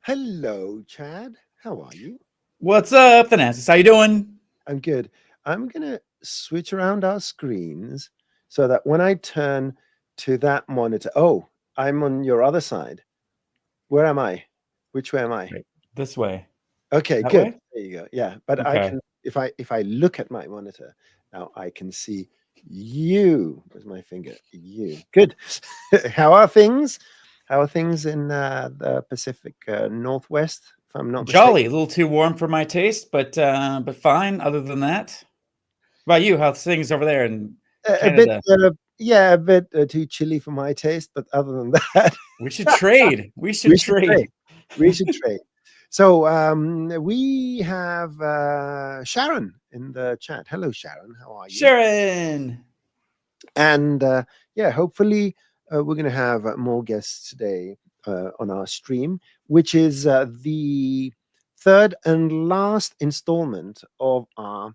Hello, Chad. How are you? What's up, Thanasis? How you doing? I'm good. I'm going to switch around our screens so that when I turn to that monitor, oh, I'm on your other side. Where am I? Which way am I? Right. This way. Okay, That good. way? There you go. Yeah, but I Okay. can if I look at my monitor now, I can see you. Where's my finger? You. Good. How are things? How are things in the Pacific Northwest? If I'm not mistaken. Jolly. A little too warm for my taste, but fine. Other than that, what about you? How's things over there in A bit, Canada? yeah, a bit too chilly for my taste, but other than that, We should trade. We we should should trade. trade. We should trade. So we have Sharon in the chat. Hello, Sharon. How are you? Sharon. And yeah, hopefully we're going to have more guests today on our stream, which is the third and last installment of our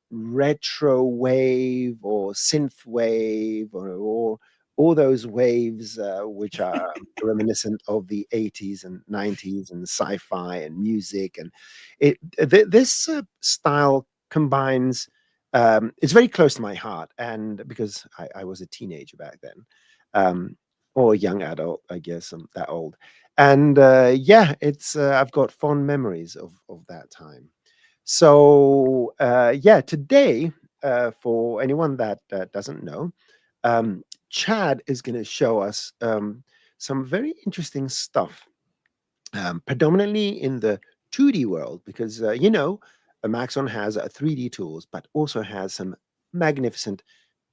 retro wave or synth wave or all those waves which are reminiscent of the 80s and 90s and sci-fi and music. And this style combines it's very close to my heart, and because I was a teenager back then, or a young adult, I guess I'm that old. And yeah, it's I've got fond memories of that time. So yeah, today, for anyone that doesn't know, Chad is going to show us some very interesting stuff, predominantly in the 2D world, because Maxon has 3D tools, but also has some magnificent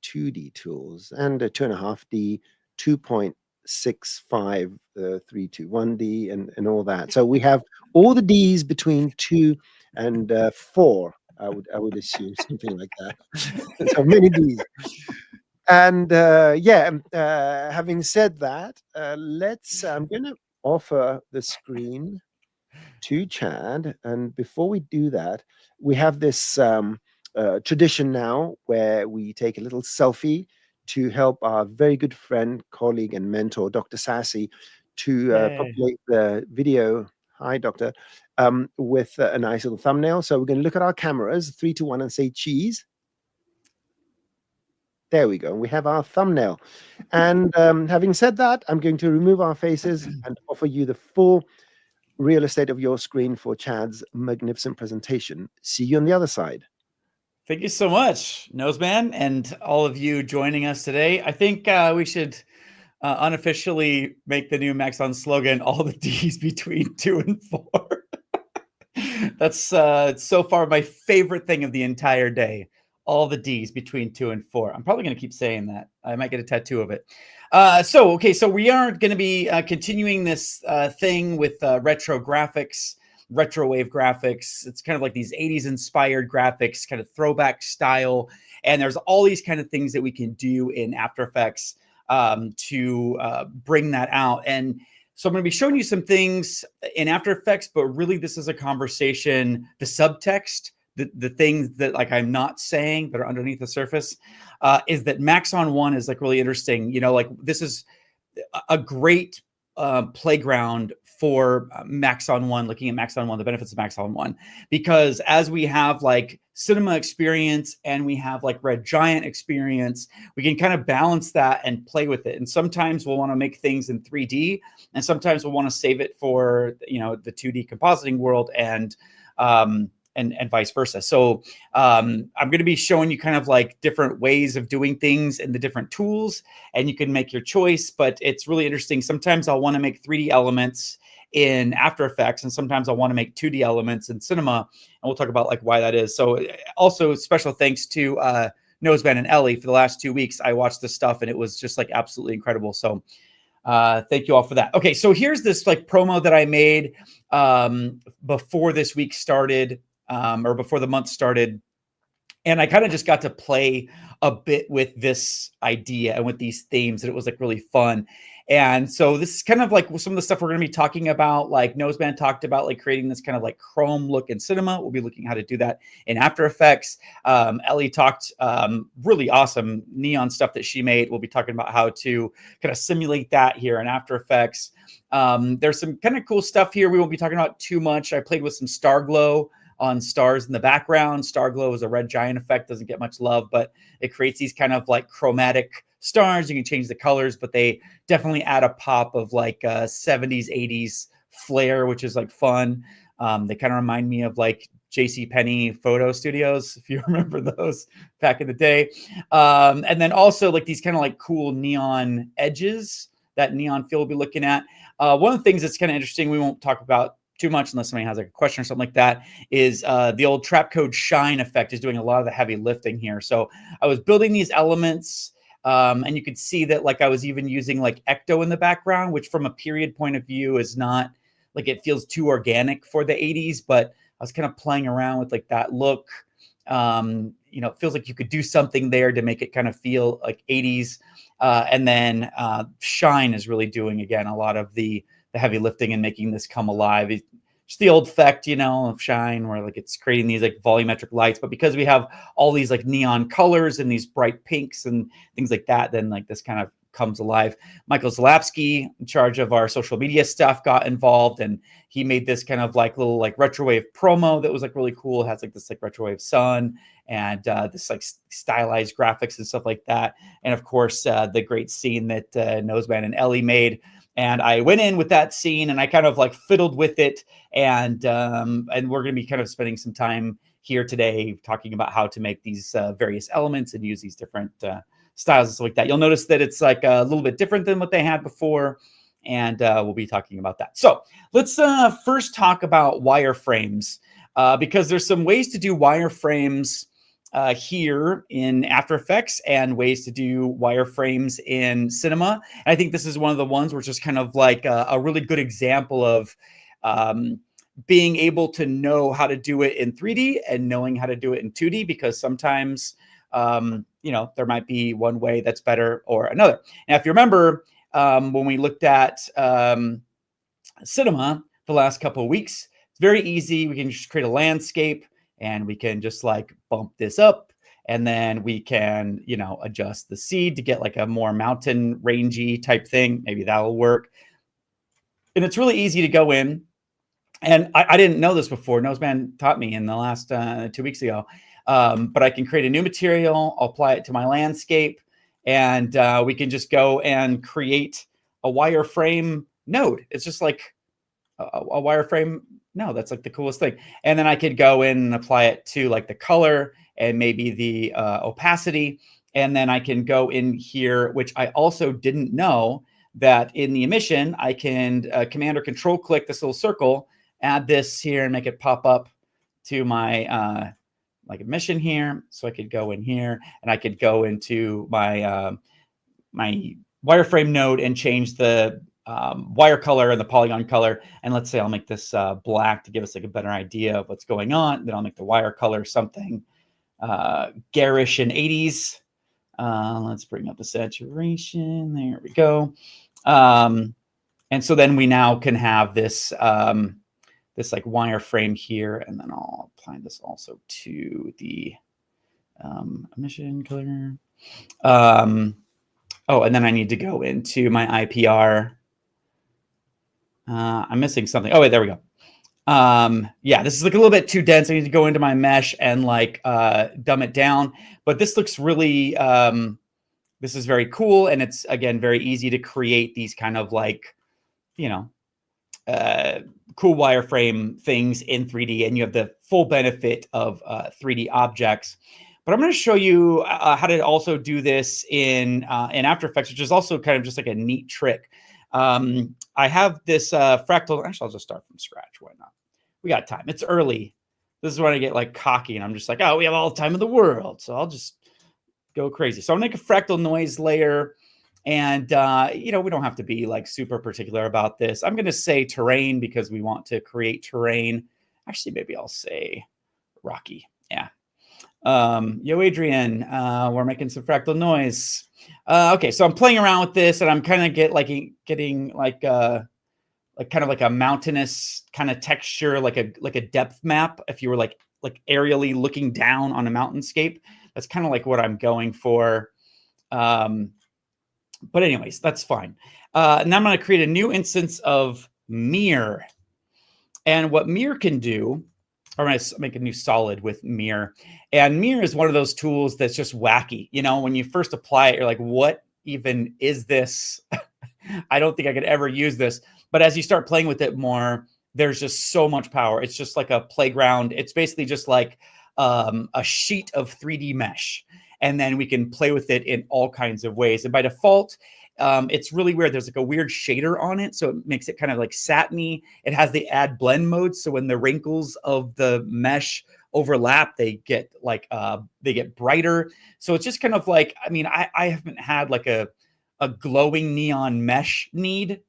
2D tools and a 2.5D, 2.65, 321D, and all that. So we have all the Ds between 2 and 4. I would assume something like that. So many Ds. And yeah, having said that, I'm going to offer the screen to Chad. And before we do that, we have this tradition now where we take a little selfie to help our very good friend, colleague, and mentor, Dr. Sassy, to Yay. populate the video. Hi, Doctor. With a nice little thumbnail. So we're going to look at our cameras, 3, 2, 1, and say cheese. There we go. We have our thumbnail. And having said that, I'm going to remove our faces and offer you the full real estate of your screen for Chad's magnificent presentation. See you on the other side. Thank you so much, Noseman, and all of you joining us today. I think we should unofficially make the new Maxon slogan, all the D's between 2 and 4. That's so far my favorite thing of the entire day. All the D's between 2 and 4. I'm probably going to keep saying that. I might get a tattoo of it. So we are going to be continuing this thing with retro graphics, retrowave graphics. It's kind of like these 80s inspired graphics, kind of throwback style. And there's all these kind of things that we can do in After Effects to bring that out. And so I'm going to be showing you some things in After Effects, but really this is a conversation, the subtext, the things that like I'm not saying that are underneath the surface, is that Maxon One is like really interesting. Like this is a great playground for Maxon One, looking at Maxon One, the benefits of Maxon One, because as we have like cinema experience and we have like Red Giant experience, we can kind of balance that and play with it. And sometimes we'll want to make things in 3D, and sometimes we'll want to save it for the 2D compositing world and vice versa. So I'm going to be showing you kind of like different ways of doing things and the different tools, and you can make your choice, but it's really interesting. Sometimes I'll want to make 3D elements in After Effects, and sometimes I'll want to make 2D elements in cinema, and we'll talk about like why that is. So also special thanks to Noseman and Elly for the last 2 weeks. I watched this stuff and it was just like absolutely incredible. So thank you all for that. Okay, so here's this like promo that I made before this week started, or before the month started. And I kind of just got to play a bit with this idea and with these themes, and it was like really fun. And so this is kind of like some of the stuff we're going to be talking about. Like Noseman talked about like creating this kind of like chrome look in cinema. We'll be looking how to do that in After Effects. Elly talked really awesome neon stuff that she made. We'll be talking about how to kind of simulate that here in After Effects. There's some kind of cool stuff here we won't be talking about too much. I played with some star glow on stars in the background. Star glow is a red giant effect, doesn't get much love, but it creates these kind of like chromatic stars. You can change the colors, but they definitely add a pop of like 70s, 80s flair, which is like fun. They kind of remind me of like JCPenney photo studios, if you remember those back in the day. And then also like these kind of like cool neon edges, that neon feel we'll be looking at. One of the things that's kind of interesting, we won't talk about too much unless somebody has like a question or something like that, is the old trap code shine effect is doing a lot of the heavy lifting here. So I was building these elements and you could see that like I was even using like ecto in the background, which from a period point of view is not like, it feels too organic for the 80s, but I was kind of playing around with like that look. You know, it feels like you could do something there to make it kind of feel like 80s. And then shine is really doing, again, a lot of the heavy lifting and making this come alive. It's just the old effect, you know, of shine, where like it's creating these like volumetric lights. But because we have all these like neon colors and these bright pinks and things like that, then like this kind of comes alive. Michael Zalapsky, in charge of our social media stuff, got involved, and he made this kind of like little like Retrowave promo that was like really cool. It has like this like Retrowave sun and this like stylized graphics and stuff like that. And of course, the great scene that Noseman and Elly made. And I went in with that scene and I kind of like fiddled with it. And we're going to be kind of spending some time here today talking about how to make these various elements and use these different styles and stuff like that. You'll notice that it's like a little bit different than what they had before. And we'll be talking about that. So let's first talk about wireframes because there's some ways to do wireframes here in After Effects and ways to do wireframes in cinema. And I think this is one of the ones where it's just kind of like a really good example of being able to know how to do it in 3D and knowing how to do it in 2D, because sometimes, you know, there might be one way that's better or another. Now, if you remember, when we looked at cinema the last couple of weeks, it's very easy. We can just create a landscape and we can just like bump this up, and then we can, you know, adjust the seed to get like a more mountain rangy type thing. Maybe that'll work. And it's really easy to go in. And I didn't know this before. Noseman taught me in the last 2 weeks ago. But I can create a new material, I'll apply it to my landscape, and we can just go and create a wireframe node. It's just like a wireframe. No, that's like the coolest thing. And then I could go in and apply it to like the color and maybe the opacity. And then I can go in here, which I also didn't know, that in the emission, I can command or control click this little circle, add this here and make it pop up to my like emission here. So I could go in here and I could go into my my wireframe node and change the wire color and the polygon color. And let's say I'll make this black to give us like a better idea of what's going on. Then I'll make the wire color something garish and 80s. Let's bring up the saturation. There we go. And so then we now can have this this like wireframe here, and then I'll apply this also to the emission color. Oh, and then I need to go into my IPR. I'm missing something. Oh, wait, there we go. Yeah, this is like a little bit too dense. I need to go into my mesh and like dumb it down. But this looks really, this is very cool. And it's, again, very easy to create these kind of like, you know, cool wireframe things in 3D. And you have the full benefit of 3D objects. But I'm going to show you how to also do this in After Effects, which is also kind of just like a neat trick. I have this fractal. Actually, I'll just start from scratch. Why not? We got time. It's early. This is when I get like cocky and I'm just like, oh, we have all the time in the world. So I'll just go crazy. So I'm gonna make a fractal noise layer. And, you know, we don't have to be like super particular about this. I'm going to say terrain because we want to create terrain. Actually, maybe I'll say rocky. Yeah. Yo, Adrian, we're making some fractal noise. Okay, so I'm playing around with this, and I'm kind of getting like kind of like a mountainous kind of texture, like a depth map. If you were like aerially looking down on a mountainscape, that's kind of like what I'm going for. But anyways, that's fine. And I'm going to create a new instance of mirror. And what mirror can do, I'm going to make a new solid with mirror. And mirror is one of those tools that's just wacky. You know, when you first apply it, you're like, what even is this? I don't think I could ever use this. But as you start playing with it more, there's just so much power. It's just like a playground. It's basically just like a sheet of 3D mesh. And then we can play with it in all kinds of ways. And by default, it's really weird. There's like a weird shader on it. So it makes it kind of like satiny. It has the add blend mode. So when the wrinkles of the mesh overlap, they get like, they get brighter. So it's just kind of like, I mean, I haven't had like a glowing neon mesh need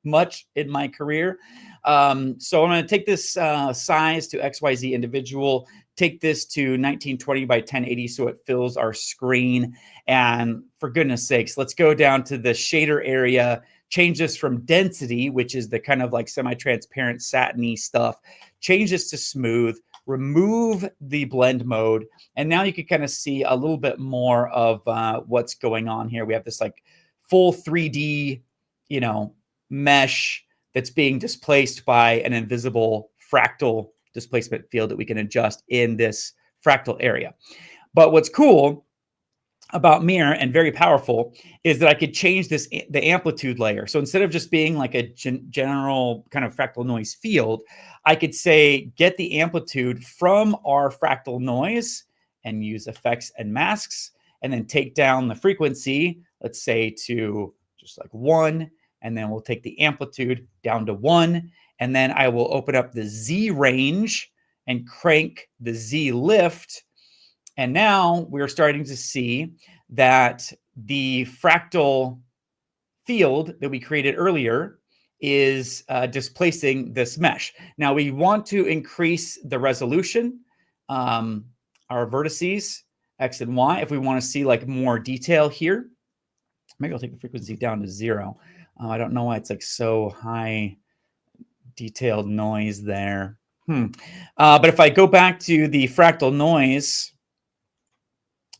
much in my career. So I'm going to take this size to XYZ individual, take this to 1920 by 1080 so it fills our screen. And for goodness sakes, let's go down to the shader area, change this from density, which is the kind of like semi-transparent satiny stuff, change this to smooth, remove the blend mode. And now you can kind of see a little bit more of what's going on here. We have this like full 3D, you know, mesh that's being displaced by an invisible fractal displacement field that we can adjust in this fractal area. But what's cool about mirror and very powerful is that I could change this, the amplitude layer. So instead of just being like a general kind of fractal noise field, I could say, get the amplitude from our fractal noise and use effects and masks, and then take down the frequency, let's say to just like 1, and then we'll take the amplitude down to 1. And then I will open up the Z range and crank the Z lift. And now we're starting to see that the fractal field that we created earlier is displacing this mesh. Now we want to increase the resolution, our vertices, X and Y, if we want to see like more detail here. Maybe I'll take the frequency down to 0. I don't know why it's like so high detailed noise there. But if I go back to the fractal noise,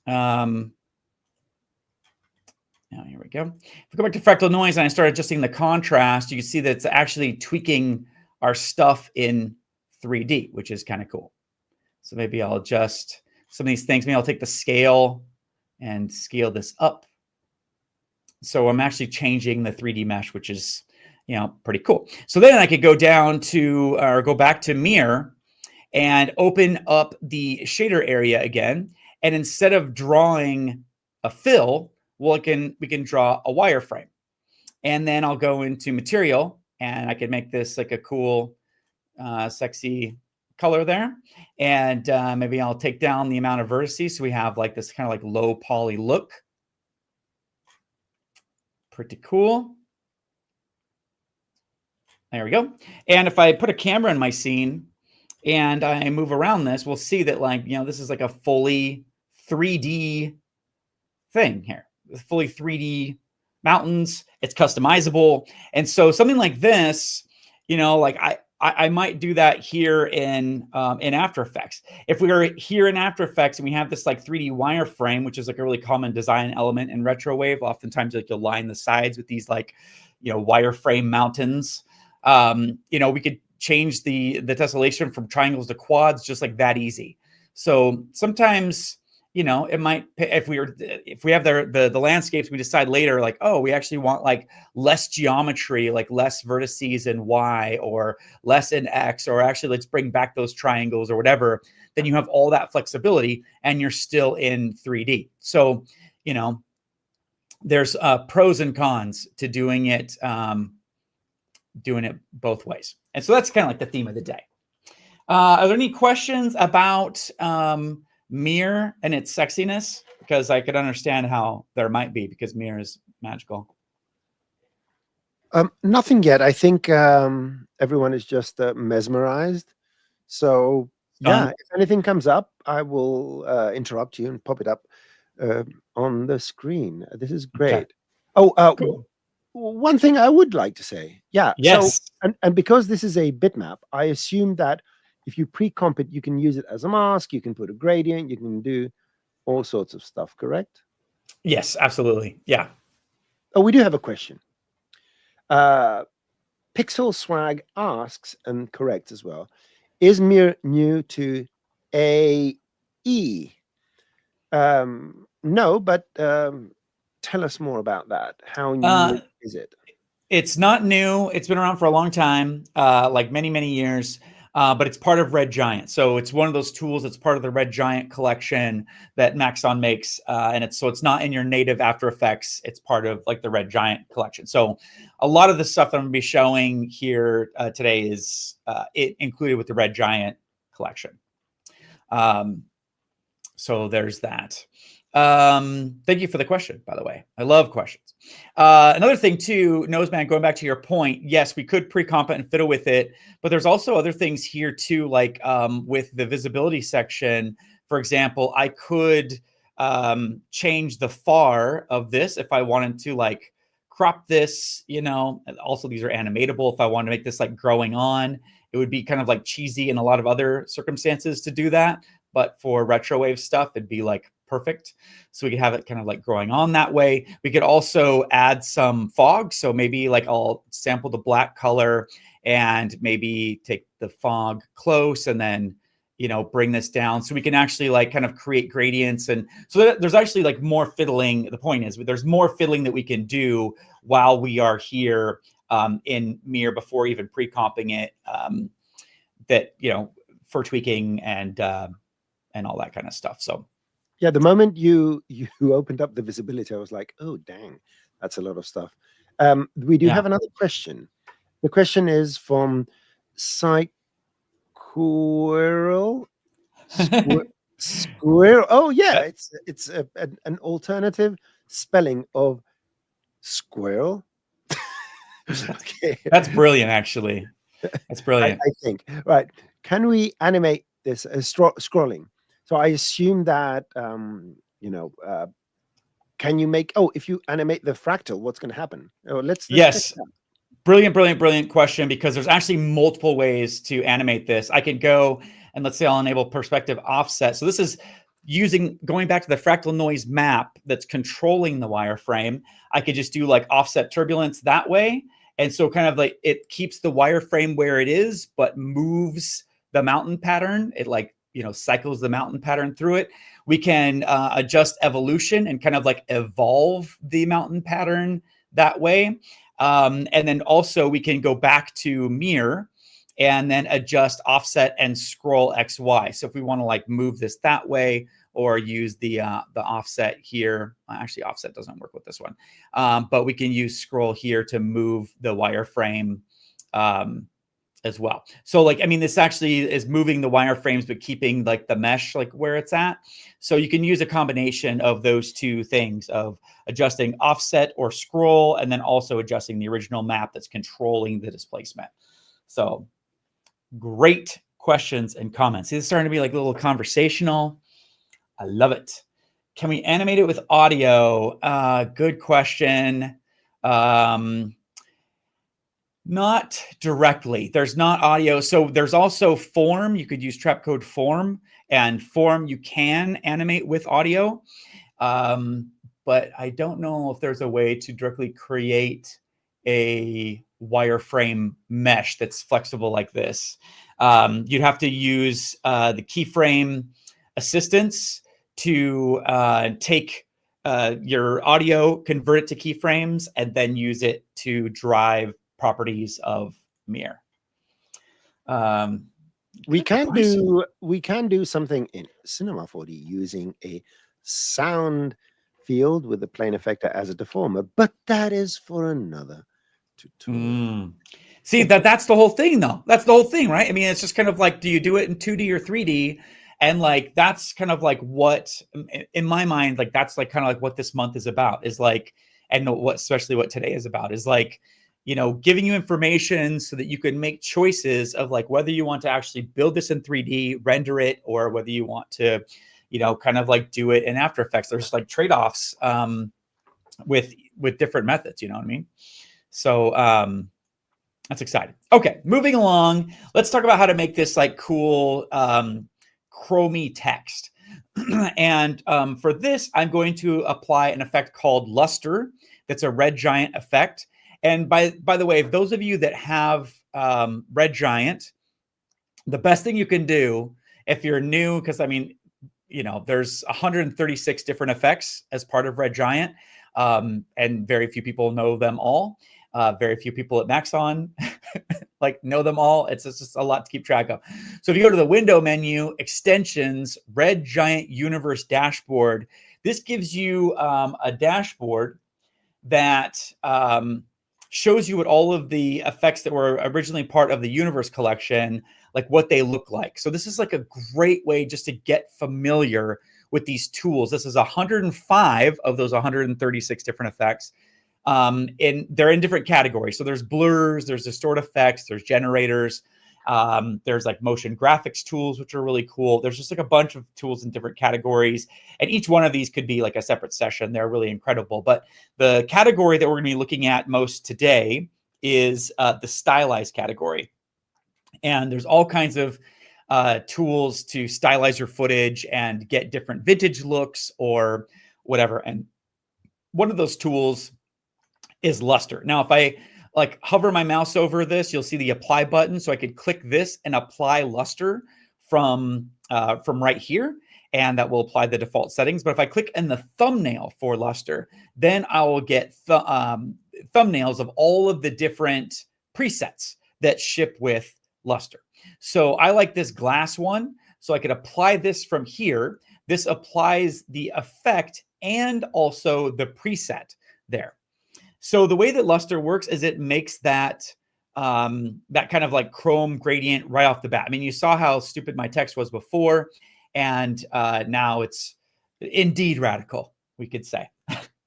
now here we go. If we go back to fractal noise and I start adjusting the contrast, you can see that it's actually tweaking our stuff in 3D, which is kind of cool. So maybe I'll adjust some of these things. Maybe I'll take the scale and scale this up. So I'm actually changing the 3D mesh, which is, you know, pretty cool. So then I could go down to, or go back to mirror and open up the shader area again. And instead of drawing a fill, well, we can draw a wireframe. And then I'll go into material and I can make this like a cool, sexy color there. And maybe I'll take down the amount of vertices. So we have like this kind of like low poly look. Pretty cool. There we go. And if I put a camera in my scene and I move around this, we'll see that like, you know, this is like a fully 3D thing here. Fully 3D mountains. It's customizable. And so something like this, you know, like I might do that here in After Effects. If we are here in After Effects and we have this like 3D wireframe, which is like a really common design element in Retrowave, oftentimes like you'll line the sides with these like, you know, wireframe mountains. You know, we could change the tessellation from triangles to quads just like that easy. So sometimes, you know, it might, if we have the landscapes, we decide later, like, oh, we actually want like less geometry, like less vertices in Y or less in X, or actually let's bring back those triangles or whatever. Then you have all that flexibility and you're still in 3D. So, you know, there's pros and cons to doing it both ways. And so that's kind of like the theme of the day. Are there any questions about mirror and its sexiness? Because I could understand how there might be, because mirror is magical. Nothing yet. I think everyone is just mesmerized. So yeah, if anything comes up, I will interrupt you and pop it up on the screen. This is great. Okay. Oh, Cool. one thing I would like to say. Yeah. Yes. So, and because this is a bitmap, I assume that if you pre-comp it, you can use it as a mask, you can put a gradient, you can do all sorts of stuff, correct? Yes, absolutely. Yeah. Oh, we do have a question. Pixel Swag asks, and correct as well, is Mir new to AE? No, but tell us more about that. How new is it? It's not new. It's been around for a long time, like many, many years. But it's part of Red Giant. So it's one of those tools that's part of the Red Giant collection that Maxon makes. And it's not in your native After Effects. It's part of like the Red Giant collection. So a lot of the stuff that I'm going to be showing here today is it included with the Red Giant collection. So there's that. Thank you for the question, by the way. I love questions. Another thing too, Noseman, going back to your point, yes, we could pre-comp it and fiddle with it, but there's also other things here too, like with the visibility section, for example, I could change the far of this if I wanted to, like crop this, you know, and also these are animatable. If I wanted to make this like growing on, it would be kind of like cheesy in a lot of other circumstances to do that. But for Retrowave stuff, it'd be like perfect. So we could have it kind of like growing on that way. We could also add some fog. So maybe like I'll sample the black color and maybe take the fog close and then, you know, bring this down. So we can actually like kind of create gradients. And so there's actually like more fiddling. The point is there's more fiddling that we can do while we are here in Mir before even pre-comping it that, you know, for tweaking and all that kind of stuff. So yeah, the moment you opened up the visibility, I was like, oh dang, that's a lot of stuff. We do have another question. The question is from Squirrel. Squirrel. Oh yeah, it's an alternative spelling of squirrel. Okay. That's brilliant, actually. That's brilliant. I think. Right. Can we animate this scrolling? So I assume that, you know, can you make, if you animate the fractal, what's going to happen? Oh, let's yes. Brilliant question, because there's actually multiple ways to animate this. I could go and let's say I'll enable perspective offset. So this is going back to the fractal noise map that's controlling the wireframe. I could just do like offset turbulence that way. And so kind of like it keeps the wireframe where it is, but moves the mountain pattern. It like, you know, cycles the mountain pattern through it. We can adjust evolution and kind of like evolve the mountain pattern that way. And then also we can go back to Mir and then adjust offset and scroll XY. So if we want to like move this that way or use the offset here, actually offset doesn't work with this one, but we can use scroll here to move the wireframe as well. So like, I mean, this actually is moving the wireframes, but keeping like the mesh, like where it's at. So you can use a combination of those two things of adjusting offset or scroll, and then also adjusting the original map that's controlling the displacement. So great questions and comments. This is starting to be like a little conversational. I love it. Can we animate it with audio? Good question. Not directly. There's not audio. So there's also form. You could use trapcode form, and form you can animate with audio. But I don't know if there's a way to directly create a wireframe mesh that's flexible like this. You'd have to use the keyframe assistance to take your audio, convert it to keyframes, and then use it to drive properties of Mir. We can do something in Cinema 4D using a sound field with the plane effector as a deformer, but that is for another tutorial. See, that's the whole thing, though. That's the whole thing, right? I mean, it's just kind of like, do you do it in 2D or 3D? And like, that's kind of like what, in my mind, like that's like kind of like what this month is about, is like, and what, especially what today is about, is like, you know, giving you information so that you can make choices of like whether you want to actually build this in 3D, render it, or whether you want to, you know, kind of like do it in After Effects. There's like trade-offs with different methods, you know what I mean? So that's exciting. Okay, moving along. Let's talk about how to make this like cool chromey text. And for this, I'm going to apply an effect called luster. That's a Red Giant effect. And by the way, if those of you that have Red Giant, the best thing you can do if you're new, because I mean, you know, there's 136 different effects as part of Red Giant, and very few people know them all. Very few people at Maxon like know them all. It's just a lot to keep track of. So if you go to the window menu, extensions, Red Giant Universe Dashboard, this gives you a dashboard that shows you what all of the effects that were originally part of the Universe collection, like what they look like. So this is like a great way just to get familiar with these tools. This is 105 of those 136 different effects. And they're in different categories. So there's blurs, there's distort effects, there's generators, there's like motion graphics tools, which are really cool. There's just like a bunch of tools in different categories. And each one of these could be like a separate session. They're really incredible. But the category that we're going to be looking at most today is the Stylize category. And there's all kinds of tools to stylize your footage and get different vintage looks or whatever. And one of those tools is luster. Now, if I like hover my mouse over this, you'll see the apply button. So I could click this and apply luster from right here, and that will apply the default settings. But if I click in the thumbnail for luster, then I will get thumbnails of all of the different presets that ship with luster. So I like this glass one. So I could apply this from here. This applies the effect and also the preset there. So the way that luster works is it makes that that kind of like chrome gradient right off the bat. I mean, you saw how stupid my text was before, and now it's indeed radical, we could say.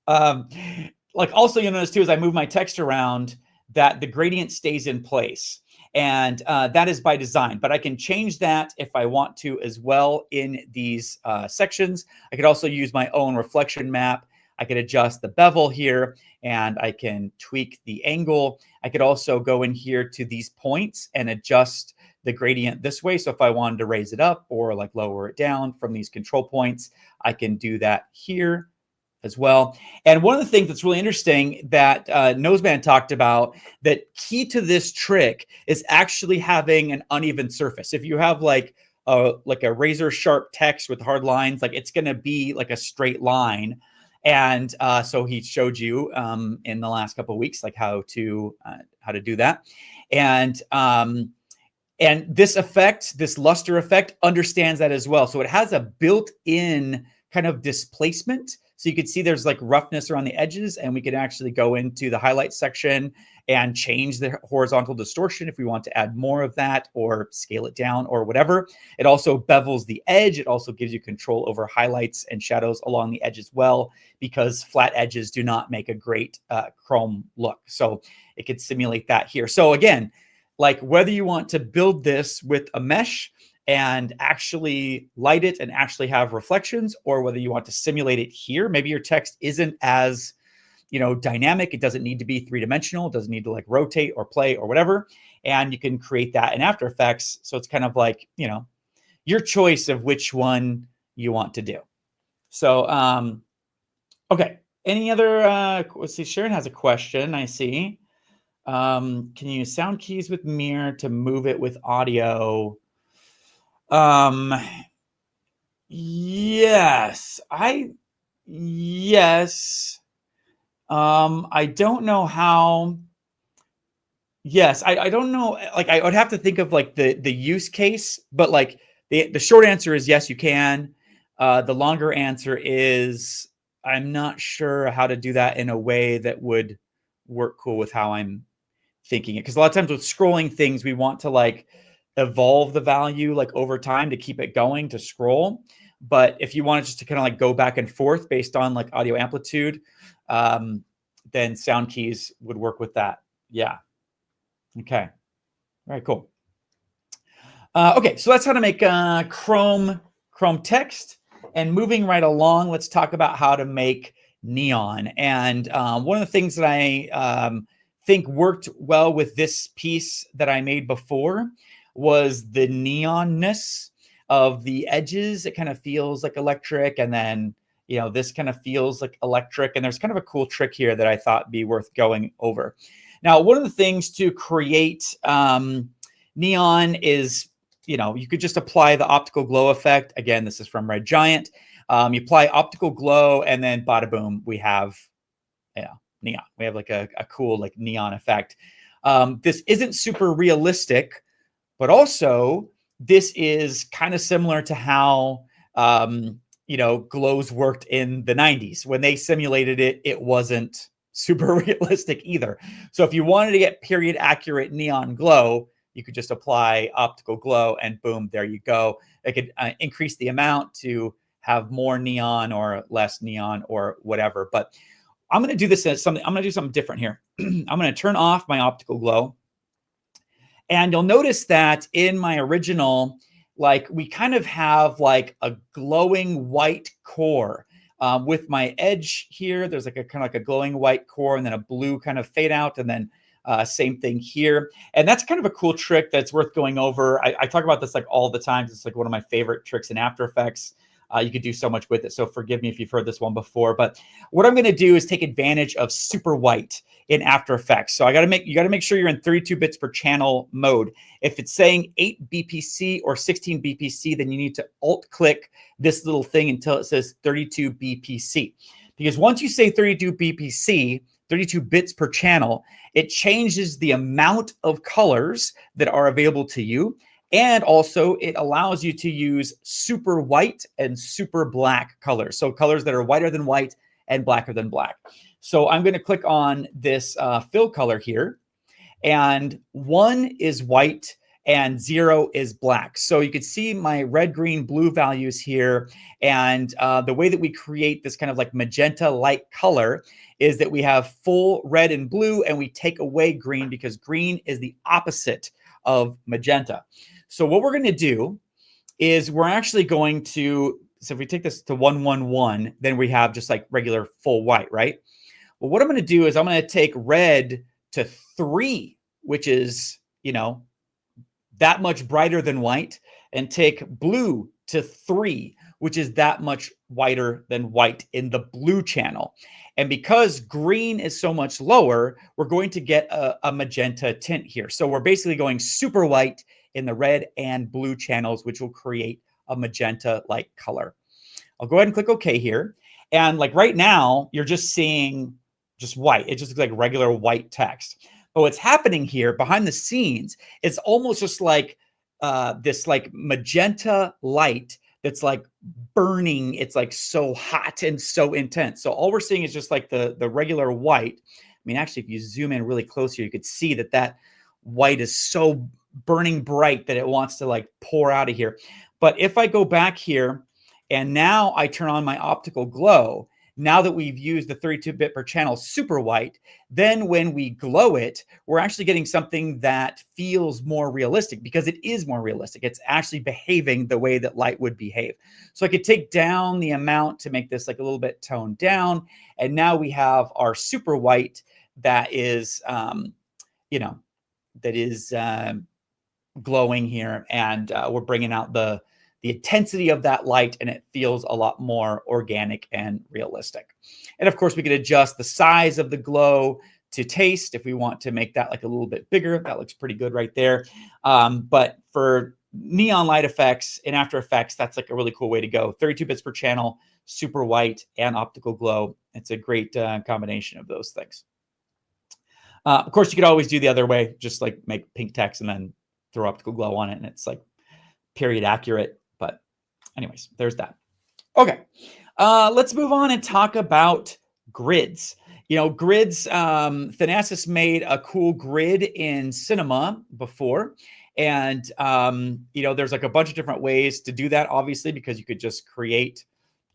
Like also you'll notice too, as I move my text around, that the gradient stays in place. And that is by design, but I can change that if I want to as well in these sections. I could also use my own reflection map. I could adjust the bevel here, and I can tweak the angle. I could also go in here to these points and adjust the gradient this way. So if I wanted to raise it up or like lower it down from these control points, I can do that here as well. And one of the things that's really interesting that Noseman talked about, that key to this trick is actually having an uneven surface. If you have like a razor sharp text with hard lines, like it's going to be like a straight line. And so he showed you in the last couple of weeks, like how to do that. And this effect, this luster effect, understands that as well. So it has a built-in kind of displacement. So you can see there's like roughness around the edges, and we can actually go into the highlight section and change the horizontal distortion if we want to add more of that or scale it down or whatever. It also bevels the edge. It also gives you control over highlights and shadows along the edge as well, because flat edges do not make a great chrome look. So it could simulate that here. So again, like whether you want to build this with a mesh and actually light it and actually have reflections, or whether you want to simulate it here, maybe your text isn't as, you know, dynamic. It doesn't need to be three-dimensional. It doesn't need to like rotate or play or whatever. And you can create that in After Effects. So it's kind of like, you know, your choice of which one you want to do. So, okay. Any other, let's see, Sharon has a question, I see. Can you use sound keys with mirror to move it with audio? Yes. Yes. I don't know how. Yes, I don't know. Like I would have to think of like the use case, but like the short answer is yes, you can. The longer answer is I'm not sure how to do that in a way that would work cool with how I'm thinking it. Because a lot of times with scrolling things, we want to like evolve the value like over time to keep it going to scroll. But if you want it just to kind of like go back and forth based on like audio amplitude, then sound keys would work with that. Yeah. Okay. Very cool. Okay, so that's how to make Chrome text. And moving right along, let's talk about how to make neon. And one of the things that I think worked well with this piece that I made before was the neonness of the edges. It kind of feels like electric, and then this kind of feels like electric. And there's kind of a cool trick here that I thought be worth going over. Now, one of the things to create neon is, you could just apply the optical glow effect. Again, this is from Red Giant. You apply optical glow, and then bada boom, we have neon. We have like a cool like neon effect. This isn't super realistic, but also this is kind of similar to how glows worked in the 90s. When they simulated it, it wasn't super realistic either. So if you wanted to get period accurate neon glow, you could just apply optical glow, and boom, there you go. It could increase the amount to have more neon or less neon or whatever. But I'm going to do this as something. I'm going to do something different here. I'm going to turn off my optical glow, and you'll notice that in my original, like we kind of have like a glowing white core. With my edge here, there's like a kind of like a glowing white core, and then a blue kind of fade out, and then same thing here. And that's kind of a cool trick that's worth going over. I talk about this like all the time. It's like one of my favorite tricks in After Effects. You could do so much with it. So forgive me if you've heard this one before, but what I'm going to do is take advantage of super white in After Effects. So you got to make sure you're in 32 bits per channel mode. If it's saying 8 BPC or 16 BPC, then you need to alt click this little thing until it says 32 BPC. Because once you say 32 BPC, 32 bits per channel, it changes the amount of colors that are available to you. And also it allows you to use super white and super black colors. So colors that are whiter than white and blacker than black. So I'm going to click on this fill color here, and 1 is white and 0 is black. So you can see my red, green, blue values here. And the way that we create this kind of like magenta light color is that we have full red and blue, and we take away green because green is the opposite of magenta. So what we're going to do is we're actually going to, so if we take this to 111, then we have just like regular full white, right? Well, what I'm going to do is I'm going to take red to 3, which is, that much brighter than white, and take blue to 3, which is that much whiter than white in the blue channel. And because green is so much lower, we're going to get a magenta tint here. So we're basically going super white in the red and blue channels, which will create a magenta-like color. I'll go ahead and click OK here. And like right now, you're just seeing just white. It just looks like regular white text. But what's happening here behind the scenes, it's almost just like this like magenta light that's like burning. It's like so hot and so intense. So all we're seeing is just like the regular white. I mean, actually, if you zoom in really close here, you could see that that white is so burning bright that it wants to like pour out of here. But if I go back here and now I turn on my optical glow, now that we've used the 32-bit per channel super white, then when we glow it, we're actually getting something that feels more realistic because it is more realistic. It's actually behaving the way that light would behave. So I could take down the amount to make this like a little bit toned down. And now we have our super white that is, glowing here. And we're bringing out the intensity of that light, and it feels a lot more organic and realistic. And of course, we can adjust the size of the glow to taste if we want to make that like a little bit bigger. That looks pretty good right there. But for neon light effects in After Effects, that's like a really cool way to go. 32 bits per channel, super white, and optical glow. It's a great combination of those things. Of course, you could always do the other way, just like make pink text and then throw optical glow on it, and it's like period accurate. But anyways, there's that. Okay, let's move on and talk about grids. Grids, Thanasis made a cool grid in Cinema before, And, you know, there's like a bunch of different ways to do that, obviously, because you could just create,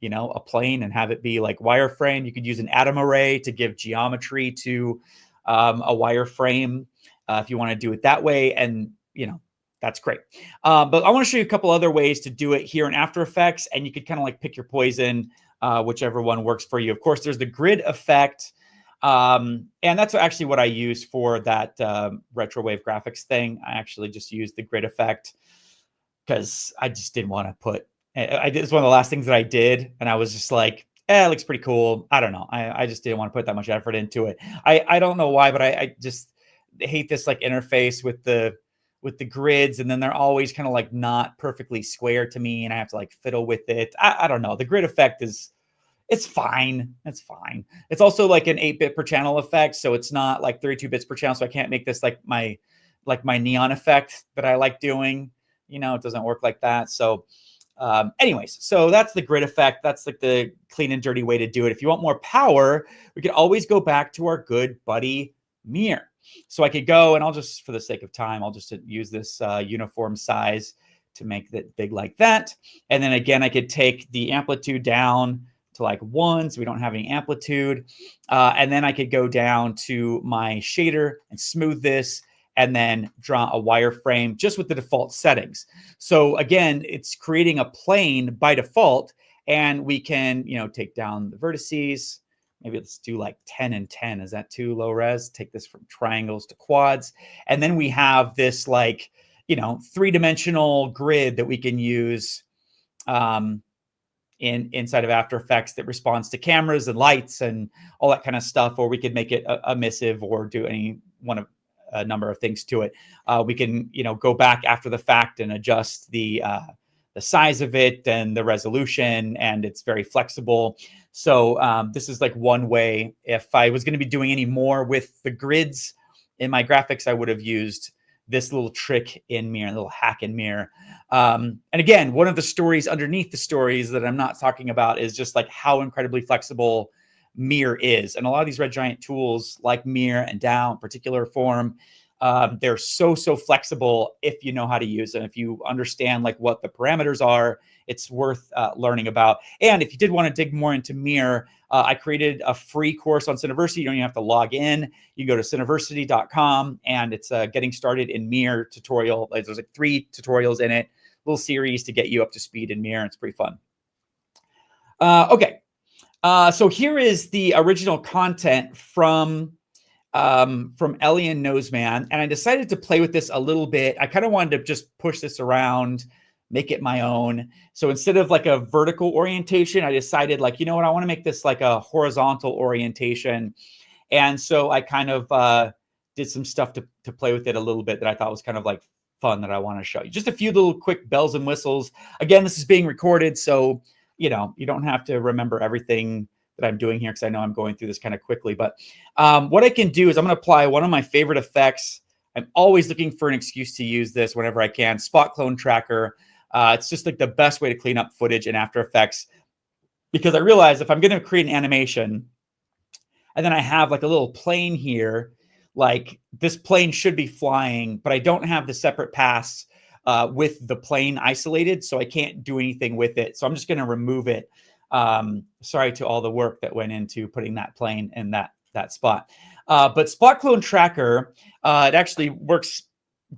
you know, a plane and have it be like wireframe. You could use an atom array to give geometry to a wireframe if you want to do it that way. And, you know, that's great. But I want to show you a couple other ways to do it here in After Effects, and you could kind of like pick your poison, whichever one works for you. Of course, there's the grid effect. And that's actually what I use for that Retrowave graphics thing. I actually just used the grid effect because I just didn't want to put, it's one of the last things that I did. And I was just like, it looks pretty cool. I don't know. I just didn't want to put that much effort into it. I don't know why, but I just hate this like interface with the grids. And then they're always kind of like not perfectly square to me. And I have to like fiddle with it. I don't know. The grid effect it's fine. It's fine. It's also like an 8-bit per channel effect. So it's not like 32 bits per channel. So I can't make this like my neon effect that I like doing. You know, it doesn't work like that. So anyways, so that's the grid effect. That's like the clean and dirty way to do it. If you want more power, we could always go back to our good buddy mirror. So I could go, and I'll just, for the sake of time, I'll just use this uniform size to make that big like that. And then again, I could take the amplitude down to like 1, so we don't have any amplitude. And then I could go down to my shader and smooth this, and then draw a wireframe just with the default settings. So again, it's creating a plane by default, and we can, you know, take down the vertices. Maybe let's do like 10 and 10. Is that too low res? Take this from triangles to quads. And then we have this like, you know, 3-dimensional grid that we can use inside of After Effects that responds to cameras and lights and all that kind of stuff, or we could make it a emissive or do any one of a number of things to it. We can, you know, go back after the fact and adjust the size of it and the resolution, and it's very flexible. So this is like one way. If I was going to be doing any more with the grids in my graphics, I would have used this little trick in Mirror, a little hack in Mirror. And again, one of the stories underneath the stories that I'm not talking about is just like how incredibly flexible Mirror is. And a lot of these Red Giant tools like Mirror and DAO in particular form, they're so flexible if you know how to use them. If you understand like what the parameters are, it's worth learning about. And if you did want to dig more into Mirror, I created a free course on Cineversity. You don't even have to log in. You go to cineversity.com, and it's a getting started in Mirror tutorial. There's like 3 tutorials in it, little series to get you up to speed in Mirror. It's pretty fun. Okay. So here is the original content from Elly and Noseman, and I decided to play with this a little bit. I kind of wanted to just push this around, make it my own. So instead of like a vertical orientation, I decided like, you know what, I want to make this like a horizontal orientation. And so I kind of did some stuff to play with it a little bit that I thought was kind of like fun that I want to show you. Just a few little quick bells and whistles. Again, this is being recorded, so you know, you don't have to remember everything that I'm doing here, because I know I'm going through this kind of quickly. But what I can do is I'm going to apply one of my favorite effects. I'm always looking for an excuse to use this whenever I can. Spot Clone Tracker. It's just like the best way to clean up footage in After Effects, because I realize if I'm going to create an animation and then I have like a little plane here, like this plane should be flying, but I don't have the separate paths with the plane isolated, so I can't do anything with it. So I'm just going to remove it. Sorry to all the work that went into putting that plane in that spot. But Spot Clone Tracker, it actually works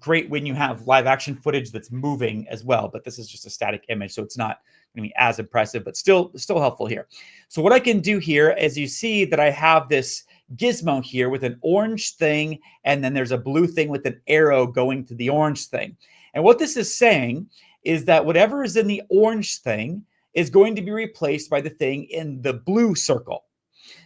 great when you have live action footage that's moving as well. But this is just a static image, so it's not going to be as impressive, but still helpful here. So what I can do here is you see that I have this gizmo here with an orange thing, and then there's a blue thing with an arrow going to the orange thing. And what this is saying is that whatever is in the orange thing is going to be replaced by the thing in the blue circle.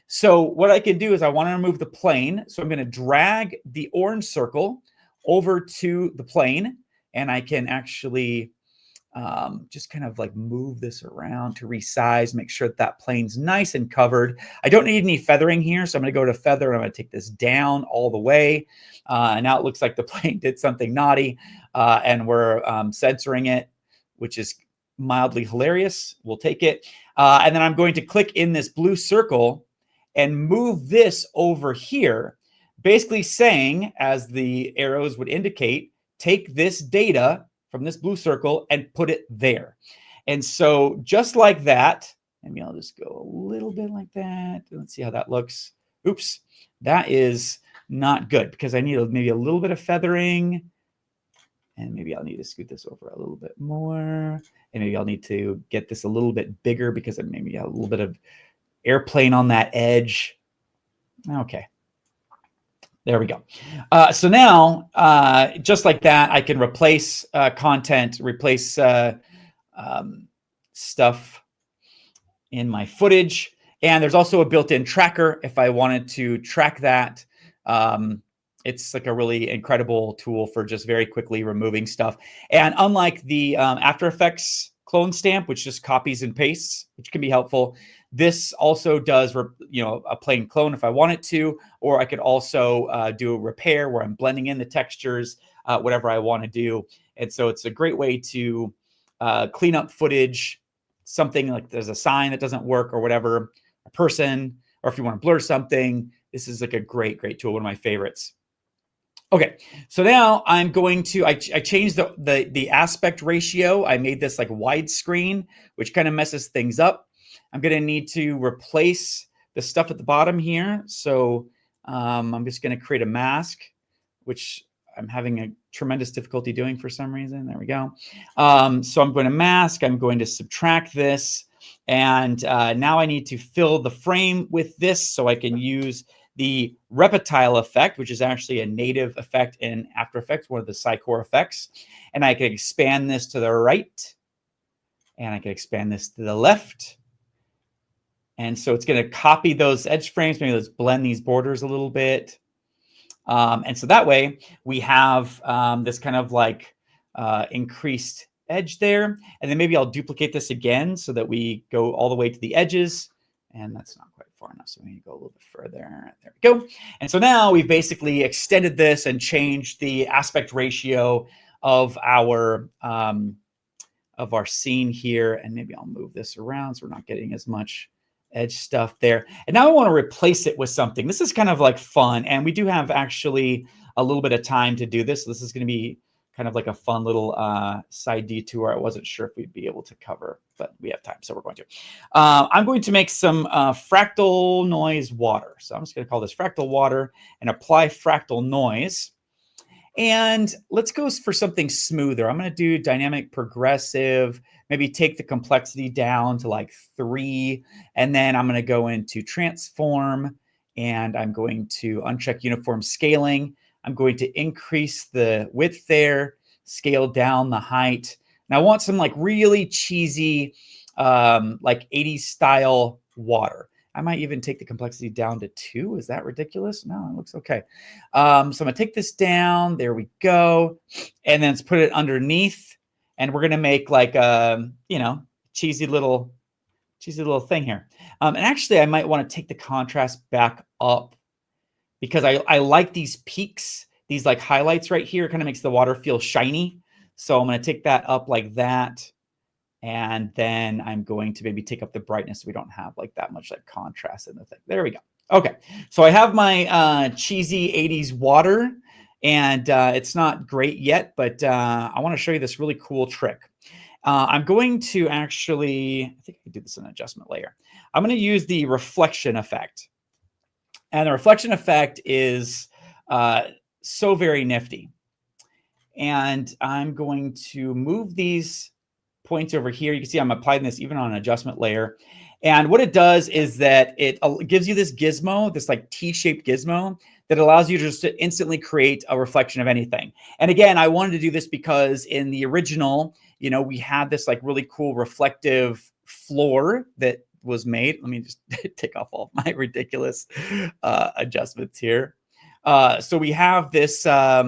So what I can do is I want to remove the plane. So I'm going to drag the orange circle over to the plane, and I can actually just kind of like move this around to resize, make sure that plane's nice and covered. I don't need any feathering here, so I'm going to go to feather, and I'm going to take this down all the way. And now it looks like the plane did something naughty, and we're censoring it, which is mildly hilarious. We'll take it. And then I'm going to click in this blue circle and move this over here, basically saying, as the arrows would indicate, take this data from this blue circle and put it there. And so just like that, maybe I'll just go a little bit like that. Let's see how that looks. Oops, that is not good because I need maybe a little bit of feathering. And maybe I'll need to scoot this over a little bit more. And maybe I'll need to get this a little bit bigger because maybe a little bit of airplane on that edge. Okay. There we go. So now, just like that, I can replace content, replace stuff in my footage. And there's also a built-in tracker if I wanted to track that. It's like a really incredible tool for just very quickly removing stuff. And unlike the After Effects clone stamp, which just copies and pastes, which can be helpful, this also does, a plain clone if I wanted to, or I could also do a repair where I'm blending in the textures, whatever I want to do. And so it's a great way to clean up footage, something like there's a sign that doesn't work or whatever, a person, or if you want to blur something, this is like a great tool, one of my favorites. Okay, so now I'm going to, I changed the aspect ratio. I made this like widescreen, which kind of messes things up. I'm going to need to replace the stuff at the bottom here. So I'm just going to create a mask, which I'm having a tremendous difficulty doing for some reason. There we go. So I'm going to mask. I'm going to subtract this. And now I need to fill the frame with this so I can use the reptile effect, which is actually a native effect in After Effects, one of the Psycore effects. And I can expand this to the right. And I can expand this to the left. And so it's going to copy those edge frames. Maybe let's blend these borders a little bit. And so that way we have this kind of like increased edge there. And then maybe I'll duplicate this again so that we go all the way to the edges. And that's not quite far enough. So we need to go a little bit further. There we go. And so now we've basically extended this and changed the aspect ratio of our scene here. And maybe I'll move this around so we're not getting as much edge stuff there. And now I want to replace it with something. This is kind of like fun. And we do have actually a little bit of time to do this. So this is going to be kind of like a fun little side detour. I wasn't sure if we'd be able to cover, but we have time, so we're going to. I'm going to make some fractal noise water. So I'm just going to call this fractal water and apply fractal noise. And let's go for something smoother. I'm going to do dynamic progressive, maybe take the complexity down to like 3. And then I'm going to go into transform and I'm going to uncheck uniform scaling. I'm going to increase the width there, scale down the height. And I want some like really cheesy, like 80s style water. I might even take the complexity down to 2. Is that ridiculous? No, it looks okay. So I'm gonna take this down. There we go. And then let's put it underneath. And we're gonna make like a, cheesy little thing here. And actually I might want to take the contrast back up because I like these peaks, these like highlights right here. It kind of makes the water feel shiny. So I'm gonna take that up like that. And then I'm going to maybe take up the brightness so we don't have like that much like contrast in the thing. There we go. Okay, so I have my cheesy 80s water and it's not great yet, but I want to show you this really cool trick. I'm going to actually, I think I can do this in an adjustment layer. I'm going to use the reflection effect. And the reflection effect is so very nifty. And I'm going to move these points over here. You can see I'm applying this even on an adjustment layer. And what it does is that it gives you this gizmo, this like T-shaped gizmo that allows you just to instantly create a reflection of anything. And again, I wanted to do this because in the original, we had this like really cool reflective floor that was made. Let me just take off all of my ridiculous adjustments here. So we have this, there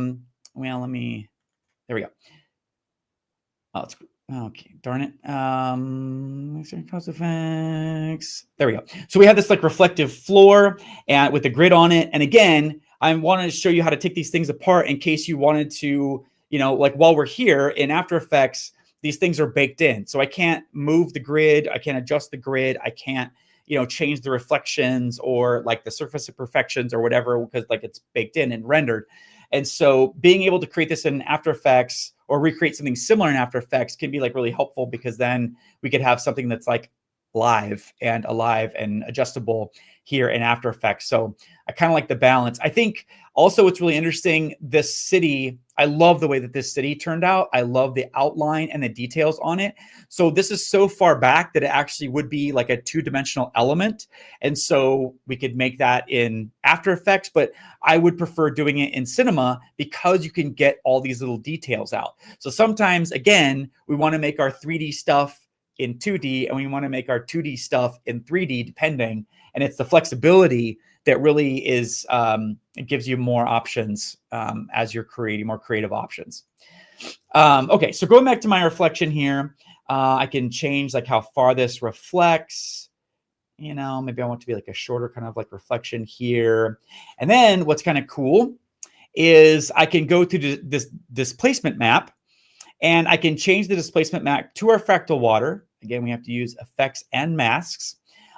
we go. Oh, it's okay, darn it. Cause effects. There we go. So we have this like reflective floor and with the grid on it. And again, I wanted to show you how to take these things apart in case you wanted to, like while we're here in After Effects, these things are baked in. So I can't move the grid. I can't adjust the grid. I can't, change the reflections or like the surface imperfections or whatever, because like it's baked in and rendered. And so being able to create this in After Effects or recreate something similar in After Effects can be like really helpful, because then we could have something that's like live and alive and adjustable here in After Effects. So I kind of like the balance. I think also what's really interesting, this city, I love the way that this city turned out. I love the outline and the details on it. So this is so far back that it actually would be like a two-dimensional element. And so we could make that in After Effects, but I would prefer doing it in Cinema because you can get all these little details out. So sometimes, again, we want to make our 3D stuff in 2D and we want to make our 2D stuff in 3D, depending. And it's the flexibility that really is, it gives you more options as you're creating more creative options. Okay, so going back to my reflection here, I can change like how far this reflects. You know, maybe I want to be like a shorter kind of like reflection here. And then what's kind of cool is I can go to this displacement map, and I can change the displacement map to our fractal water. Again, we have to use effects and masks.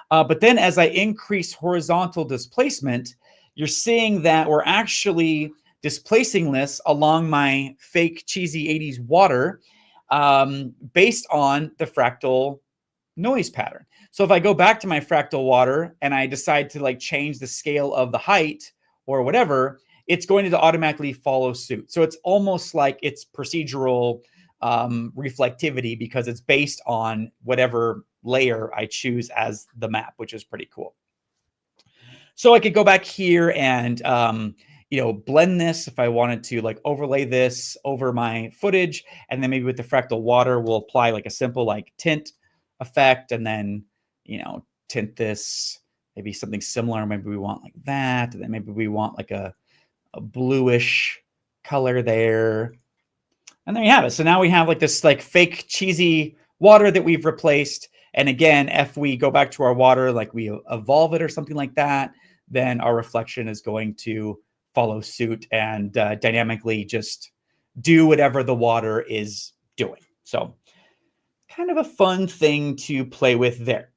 But then as I increase horizontal displacement, you're seeing that we're actually displacing this along my fake cheesy 80s water based on the fractal noise pattern. So if I go back to my fractal water and I decide to like change the scale of the height or whatever, it's going to automatically follow suit. So it's almost like it's procedural reflectivity, because it's based on whatever layer I choose as the map, which is pretty cool. So I could go back here and, you know, blend this if I wanted to like overlay this over my footage. And then maybe with the fractal water, we'll apply like a simple like tint effect, and then, you know, tint this, maybe something similar. Maybe we want like that. And then maybe we want like a bluish color there. And there you have it. So now we have like this like fake cheesy water that we've replaced. And again, if we go back to our water, like we evolve it or something like that, then our reflection is going to follow suit and dynamically just do whatever the water is doing. So kind of a fun thing to play with there.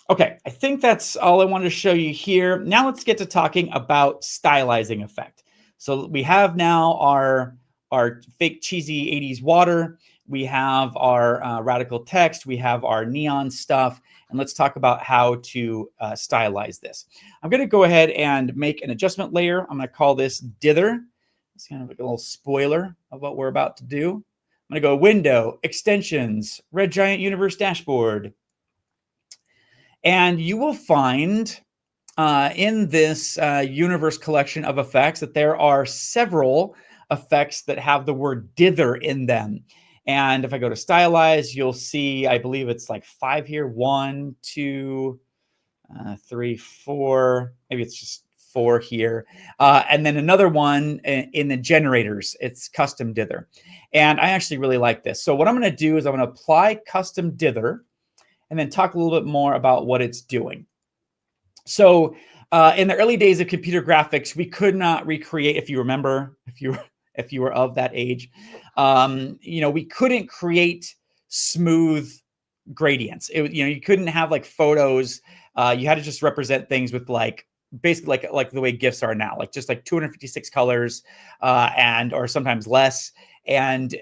Okay, I think that's all I wanted to show you here. Now let's get to talking about stylizing effect. So we have now our fake cheesy 80s water. We have our radical text. We have our neon stuff. And let's talk about how to stylize this. I'm going to go ahead and make an adjustment layer. I'm going to call this dither. It's kind of like a little spoiler of what we're about to do. I'm going to go Window, Extensions, Red Giant Universe Dashboard. And you will find in this universe collection of effects that there are several effects that have the word dither in them. And if I go to stylize, you'll see, I believe it's like 5 here. 1, 2, 3, 4. Maybe it's just 4 here. And then another one in the generators, it's custom dither. And I actually really like this. So what I'm going to do is I'm going to apply custom dither and then talk a little bit more about what it's doing. So in the early days of computer graphics, we could not recreate, if you remember, if you were of that age, you know, we couldn't create smooth gradients. You couldn't have like photos. You had to just represent things with like basically like the way GIFs are now, like just like 256 colors or sometimes less. And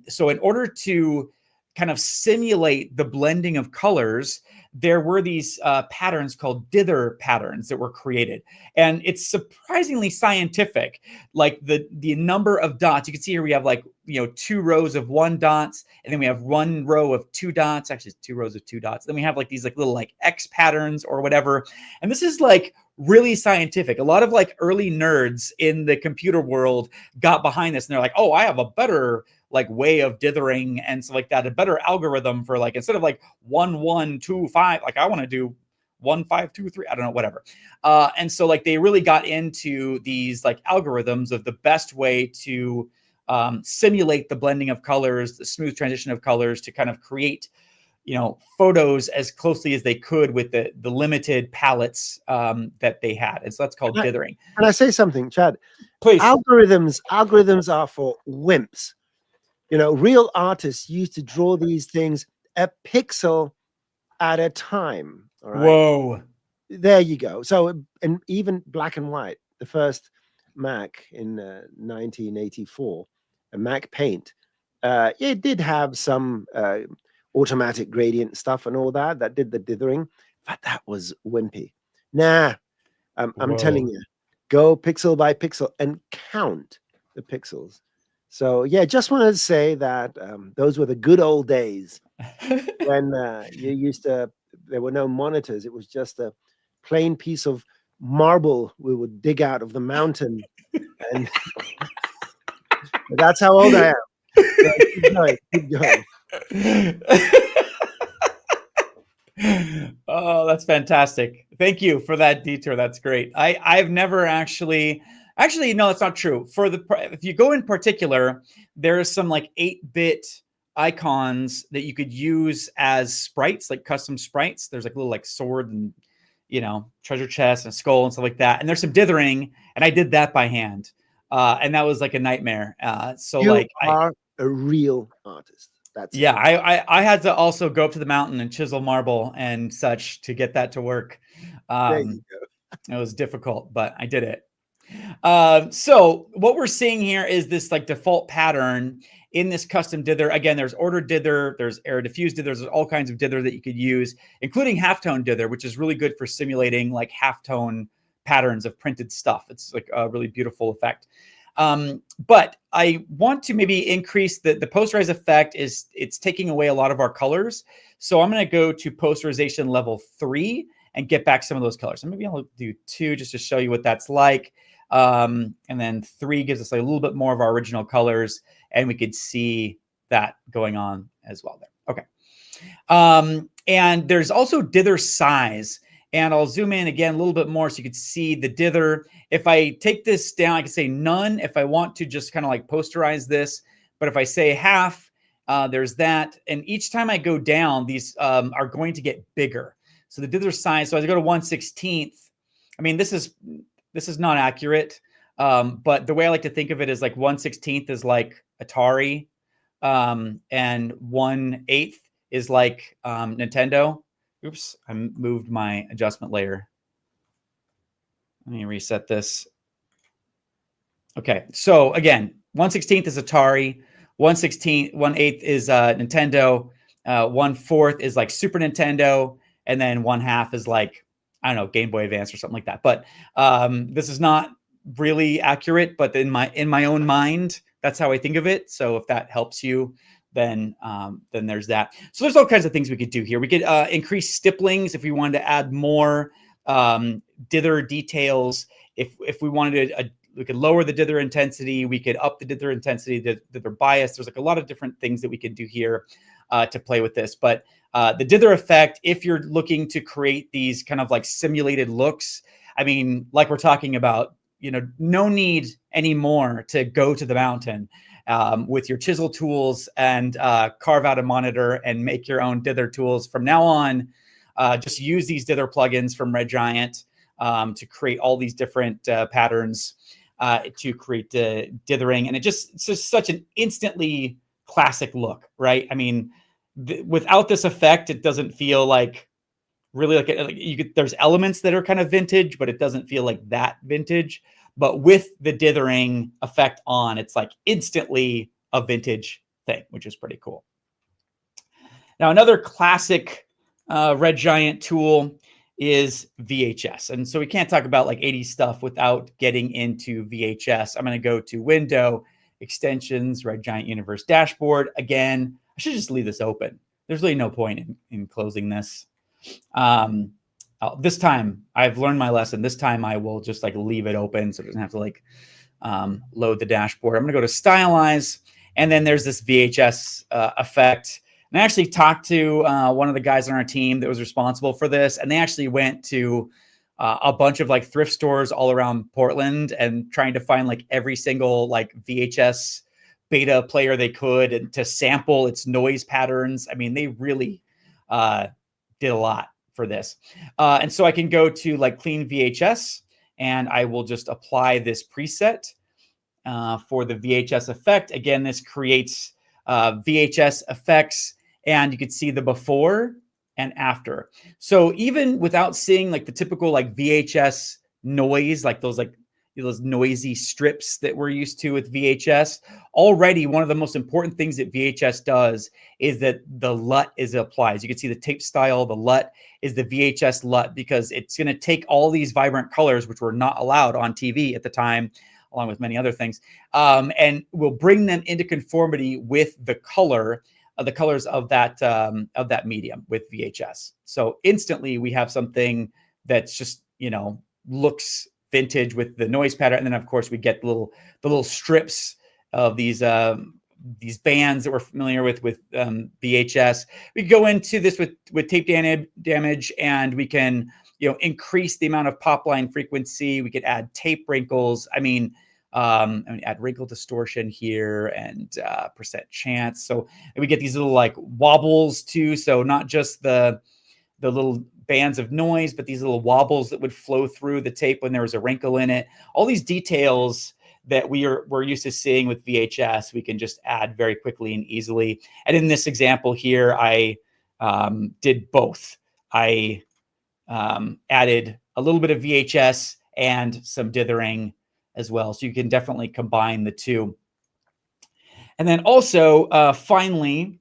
so in order to kind of simulate the blending of colors, there were these patterns called dither patterns that were created. And it's surprisingly scientific. Like the number of dots, you can see here we have like, 2 rows of 1 dots, and then we have 1 row of 2 dots, actually 2 rows of 2 dots. Then we have like these like little like X patterns or whatever. And this is like really scientific. A lot of like early nerds in the computer world got behind this, and they're like, oh, I have a better like way of dithering and stuff like that, a better algorithm for like, instead of like 1 1 2 5, like I want to do 1 5 2 3, I don't know, whatever. And so like they really got into these like algorithms of the best way to simulate the blending of colors, the smooth transition of colors, to kind of create photos as closely as they could with the limited palettes that they had. And so that's called dithering. Can I say something, Chad? Please. Algorithms are for wimps. Real artists used to draw these things a pixel at a time. All right? Whoa. There you go. So, and even black and white, the first Mac in 1984, a Mac Paint. It did have some automatic gradient stuff and all that did the dithering, but that was wimpy. Nah, I'm telling you, go pixel by pixel and count the pixels. So yeah, just wanted to say that those were the good old days when you used to, there were no monitors. It was just a plain piece of marble we would dig out of the mountain. And that's how old I am. Yeah, keep going, keep going. Oh, that's fantastic. Thank you for that detour. That's great. I've never actually no, that's not true. For the if you go in particular, there are some like 8-bit icons that you could use as sprites, like custom sprites. There's like a little like sword and, you know, treasure chest and skull and stuff like that. And there's some dithering, and I did that by hand. And that was like a nightmare. So You like are a real artist. That's yeah, it. I had to also go up to the mountain and chisel marble and such to get that to work. There you go. It was difficult, but I did it. So what we're seeing here is this like default pattern in this custom dither. Again, there's ordered dither, there's air diffuse dither, there's all kinds of dither that you could use, including halftone dither, which is really good for simulating like halftone patterns of printed stuff. It's like a really beautiful effect. But I want to maybe increase the posterize effect. It's taking away a lot of our colors. So I'm going to go to posterization level 3 and get back some of those colors. So maybe I'll do 2 just to show you what that's like. And then 3 gives us like a little bit more of our original colors, and we could see that going on as well there. Okay. And there's also dither size. And I'll zoom in again a little bit more so you can see the dither. If I take this down, I can say none if I want to just kind of like posterize this. But if I say half, there's that. And each time I go down, these are going to get bigger. So the dither size, so as I go to 1/16, I mean, this is not accurate. But the way I like to think of it is like 1/16 is like Atari, and 1/8 is like Nintendo. Oops, I moved my adjustment layer. Let me reset this. Okay, so again, 1/16 is Atari, 1/8 is Nintendo, 1/4 is like Super Nintendo, and then 1/2 is like, I don't know, Game Boy Advance or something like that. But this is not really accurate, but in my own mind, that's how I think of it. So if that helps you, then there's that. So there's all kinds of things we could do here. We could increase stipplings if we wanted to add more dither details. If we wanted to, we could lower the dither intensity. We could up the dither intensity, the dither bias. There's like a lot of different things that we could do here to play with this. But the dither effect, if you're looking to create these kind of like simulated looks, I mean, like we're talking about, you know, no need anymore to go to the mountain with your chisel tools and carve out a monitor and make your own dither tools. From now on, just use these dither plugins from Red Giant to create all these different patterns to create dithering. And it's just such an instantly classic look, right? I mean, without this effect, it doesn't feel like really like there's elements that are kind of vintage, but it doesn't feel like that vintage. But with the dithering effect on, it's like instantly a vintage thing, which is pretty cool. Now, another classic Red Giant tool is VHS. And so we can't talk about like 80s stuff without getting into VHS. I'm going to go to Window, Extensions, Red Giant Universe Dashboard. Again, I should just leave this open. There's really no point in closing this. This time I've learned my lesson. This time I will just like leave it open so it doesn't have to like load the dashboard. I'm going to go to Stylize, and then there's this VHS effect. And I actually talked to one of the guys on our team that was responsible for this, and they actually went to a bunch of like thrift stores all around Portland and trying to find like every single like VHS beta player they could and to sample its noise patterns. I mean, they really did a lot for this. And so I can go to like clean VHS, and I will just apply this preset for the VHS effect. Again, this creates VHS effects, and you can see the before and after. So even without seeing like the typical like VHS noise, like those like, those noisy strips that we're used to with VHS. Already, one of the most important things that VHS does is that the LUT is applied. As you can see the tape style, the LUT is the VHS LUT, because it's going to take all these vibrant colors, which were not allowed on TV at the time, along with many other things, and we'll bring them into conformity with the colors of that medium with VHS. So instantly we have something that's just, looks vintage with the noise pattern. And then of course we get the little strips of these bands that we're familiar with VHS. We go into this with tape damage, and we can, increase the amount of pop line frequency. We could add tape wrinkles. Add wrinkle distortion here and percent chance. So we get these little like wobbles too. So not just the little bands of noise, but these little wobbles that would flow through the tape when there was a wrinkle in it. All these details that we're used to seeing with VHS, we can just add very quickly and easily. And in this example here, I did both. I added a little bit of VHS and some dithering as well. So you can definitely combine the two. And then also, finally,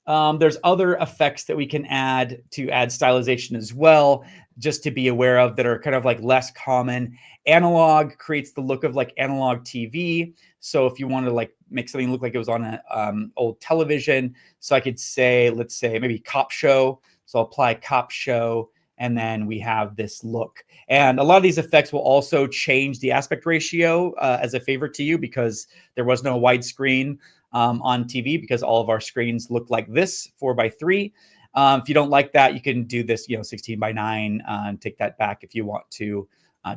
there's other effects that we can add to add stylization as well, just to be aware of, that are kind of like less common. Analog creates the look of like analog TV. So if you want to like make something look like it was on an old television, so I could say, let's say maybe cop show. So I'll apply cop show, and then we have this look. And a lot of these effects will also change the aspect ratio as a favor to you, because there was no widescreen on TV, because all of our screens look like this, 4:3. If you don't like that, you can do this, 16:9, and take that back if you want to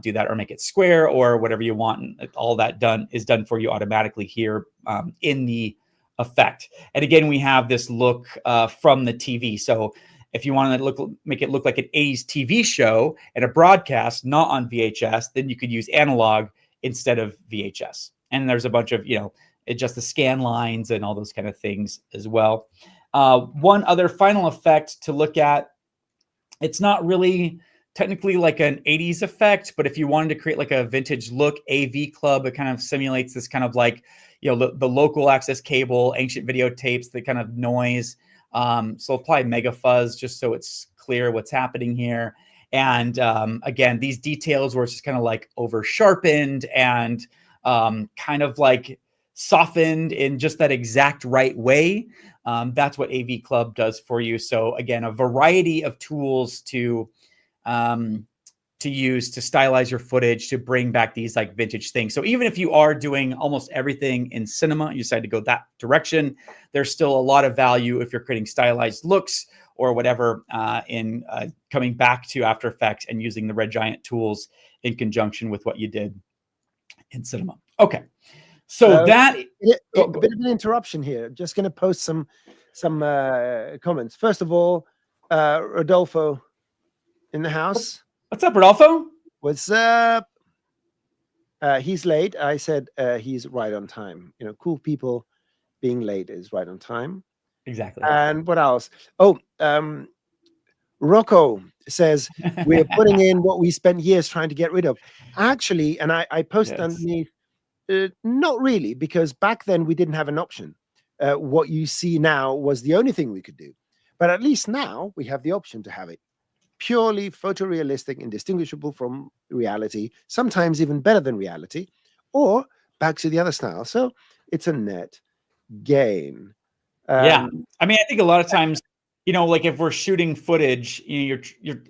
do that, or make it square, or whatever you want. And all that is done for you automatically here in the effect. And again, we have this look from the TV. So if you want to make it look like an 80s TV show and a broadcast, not on VHS, then you could use analog instead of VHS. And there's a bunch of, adjust the scan lines and all those kind of things as well. One other final effect to look at, it's not really technically like an 80s effect, but if you wanted to create like a vintage look, AV Club, it kind of simulates this kind of like, the local access cable, ancient videotapes, the kind of noise. So apply mega fuzz just so it's clear what's happening here. And again, these details where it's just kind of like over sharpened and kind of like softened in just that exact right way. That's what AV Club does for you. So again, a variety of tools to use to stylize your footage, to bring back these like vintage things. So even if you are doing almost everything in cinema, you decide to go that direction, there's still a lot of value if you're creating stylized looks or whatever in coming back to After Effects and using the Red Giant tools in conjunction with what you did in cinema. Okay. So a bit of an interruption here. Just going to post some comments. First of all, Rodolfo in the house. What's up, Rodolfo? What's up? He's late. I said he's right on time. Cool people being late is right on time. Exactly. And what else? Oh, Rocco says we're putting in what we spent years trying to get rid of. Actually, and I posted underneath, not really, because back then we didn't have an option. What you see now was the only thing we could do. But at least now we have the option to have it purely photorealistic, indistinguishable from reality, sometimes even better than reality, or back to the other style. So it's a net gain. Yeah. I think a lot of times, like if we're shooting footage, you're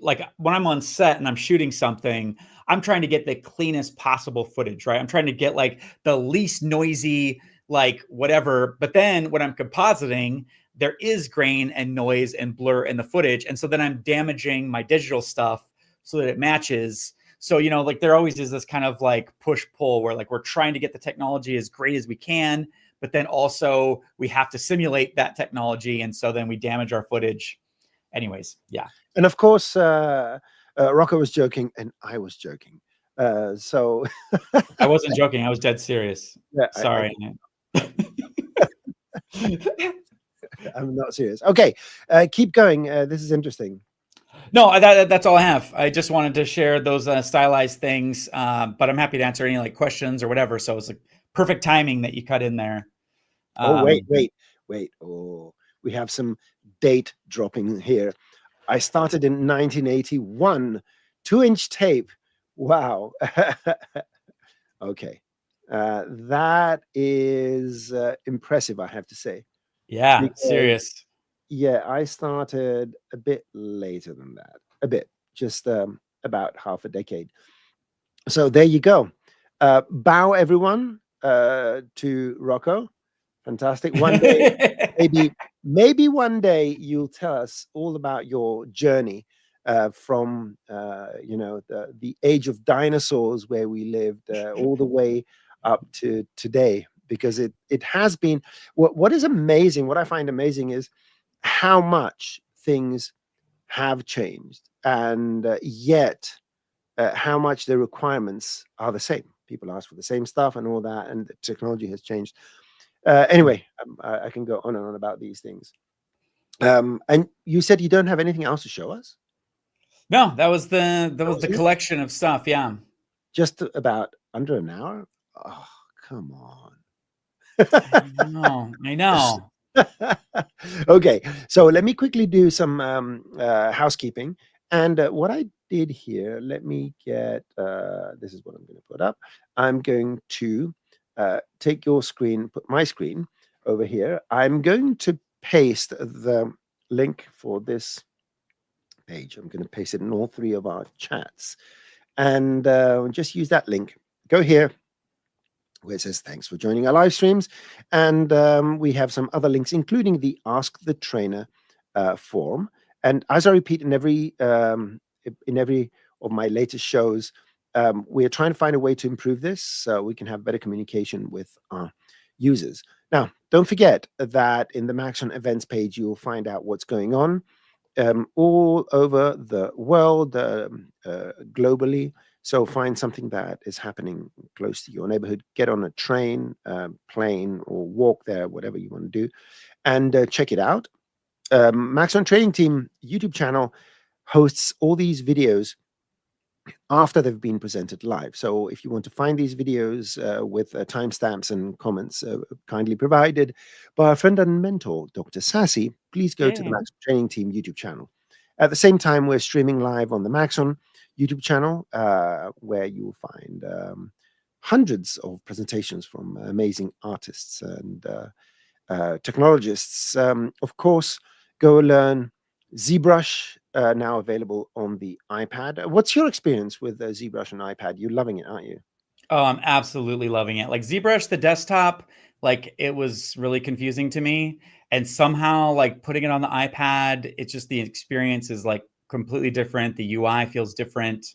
like, when I'm on set and I'm shooting something, I'm trying to get the cleanest possible footage, right? I'm trying to get like the least noisy, like whatever. But then when I'm compositing, there is grain and noise and blur in the footage. And so then I'm damaging my digital stuff so that it matches. So, like there always is this kind of like push pull where like we're trying to get the technology as great as we can, but then also we have to simulate that technology. And so then we damage our footage. Anyways, yeah. And of course, Rocco was joking and I was joking. So I wasn't joking. I was dead serious. Yeah, sorry. I'm not serious. Okay, keep going. This is interesting. No, that's all I have. I just wanted to share those stylized things, but I'm happy to answer any like questions or whatever. So it's like perfect timing that you cut in there. Oh, wait. Oh, we have some date dropping here. I started in 1981, 2-inch tape. Wow. Okay. That is impressive, I have to say. Yeah, Because, serious. yeah, I started a bit later than that. A bit, just about half a decade. So there you go. Bow everyone to Rocco. Fantastic. One day, maybe one day you'll tell us all about your journey from the age of dinosaurs where we lived all the way up to today, because it has been what is amazing. What I find amazing is how much things have changed, and yet how much the requirements are the same. People ask for the same stuff and all that, and the technology has changed. Anyway, I can go on and on about these things. And you said you don't have anything else to show us? No, that That was was the it? collection of stuff. Yeah. Just about under an hour? Oh, come on. I know. Okay, so let me quickly do some housekeeping. And what I did here, let me get this is what I'm going to put up. I'm going to take your screen, put my screen over here. I'm going to paste the link for this page. I'm going to paste it in all three of our chats, and just use that link. Go here where it says thanks for joining our live streams, and we have some other links, including the Ask the Trainer form. And as I repeat in every of my latest shows, we're trying to find a way to improve this so we can have better communication with our users. Now, don't forget that in the Maxon events page, you'll find out what's going on all over the world, globally. So find something that is happening close to your neighborhood. Get on a train, plane, or walk there, whatever you want to do, and check it out. Maxon Training Team YouTube channel hosts all these videos after they've been presented live. So if you want to find these videos with timestamps and comments kindly provided by our friend and mentor, Dr. Sassy, please go to the Yay. Maxon Training Team YouTube channel. At the same time, we're streaming live on the Maxon YouTube channel, where you will find hundreds of presentations from amazing artists and technologists. Of course, go learn ZBrush, now available on the iPad. What's your experience with ZBrush on iPad? You're loving it, aren't you? Oh, I'm absolutely loving it. Like ZBrush, the desktop, like it was really confusing to me. And somehow, like putting it on the iPad, it's just the experience is like completely different. The UI feels different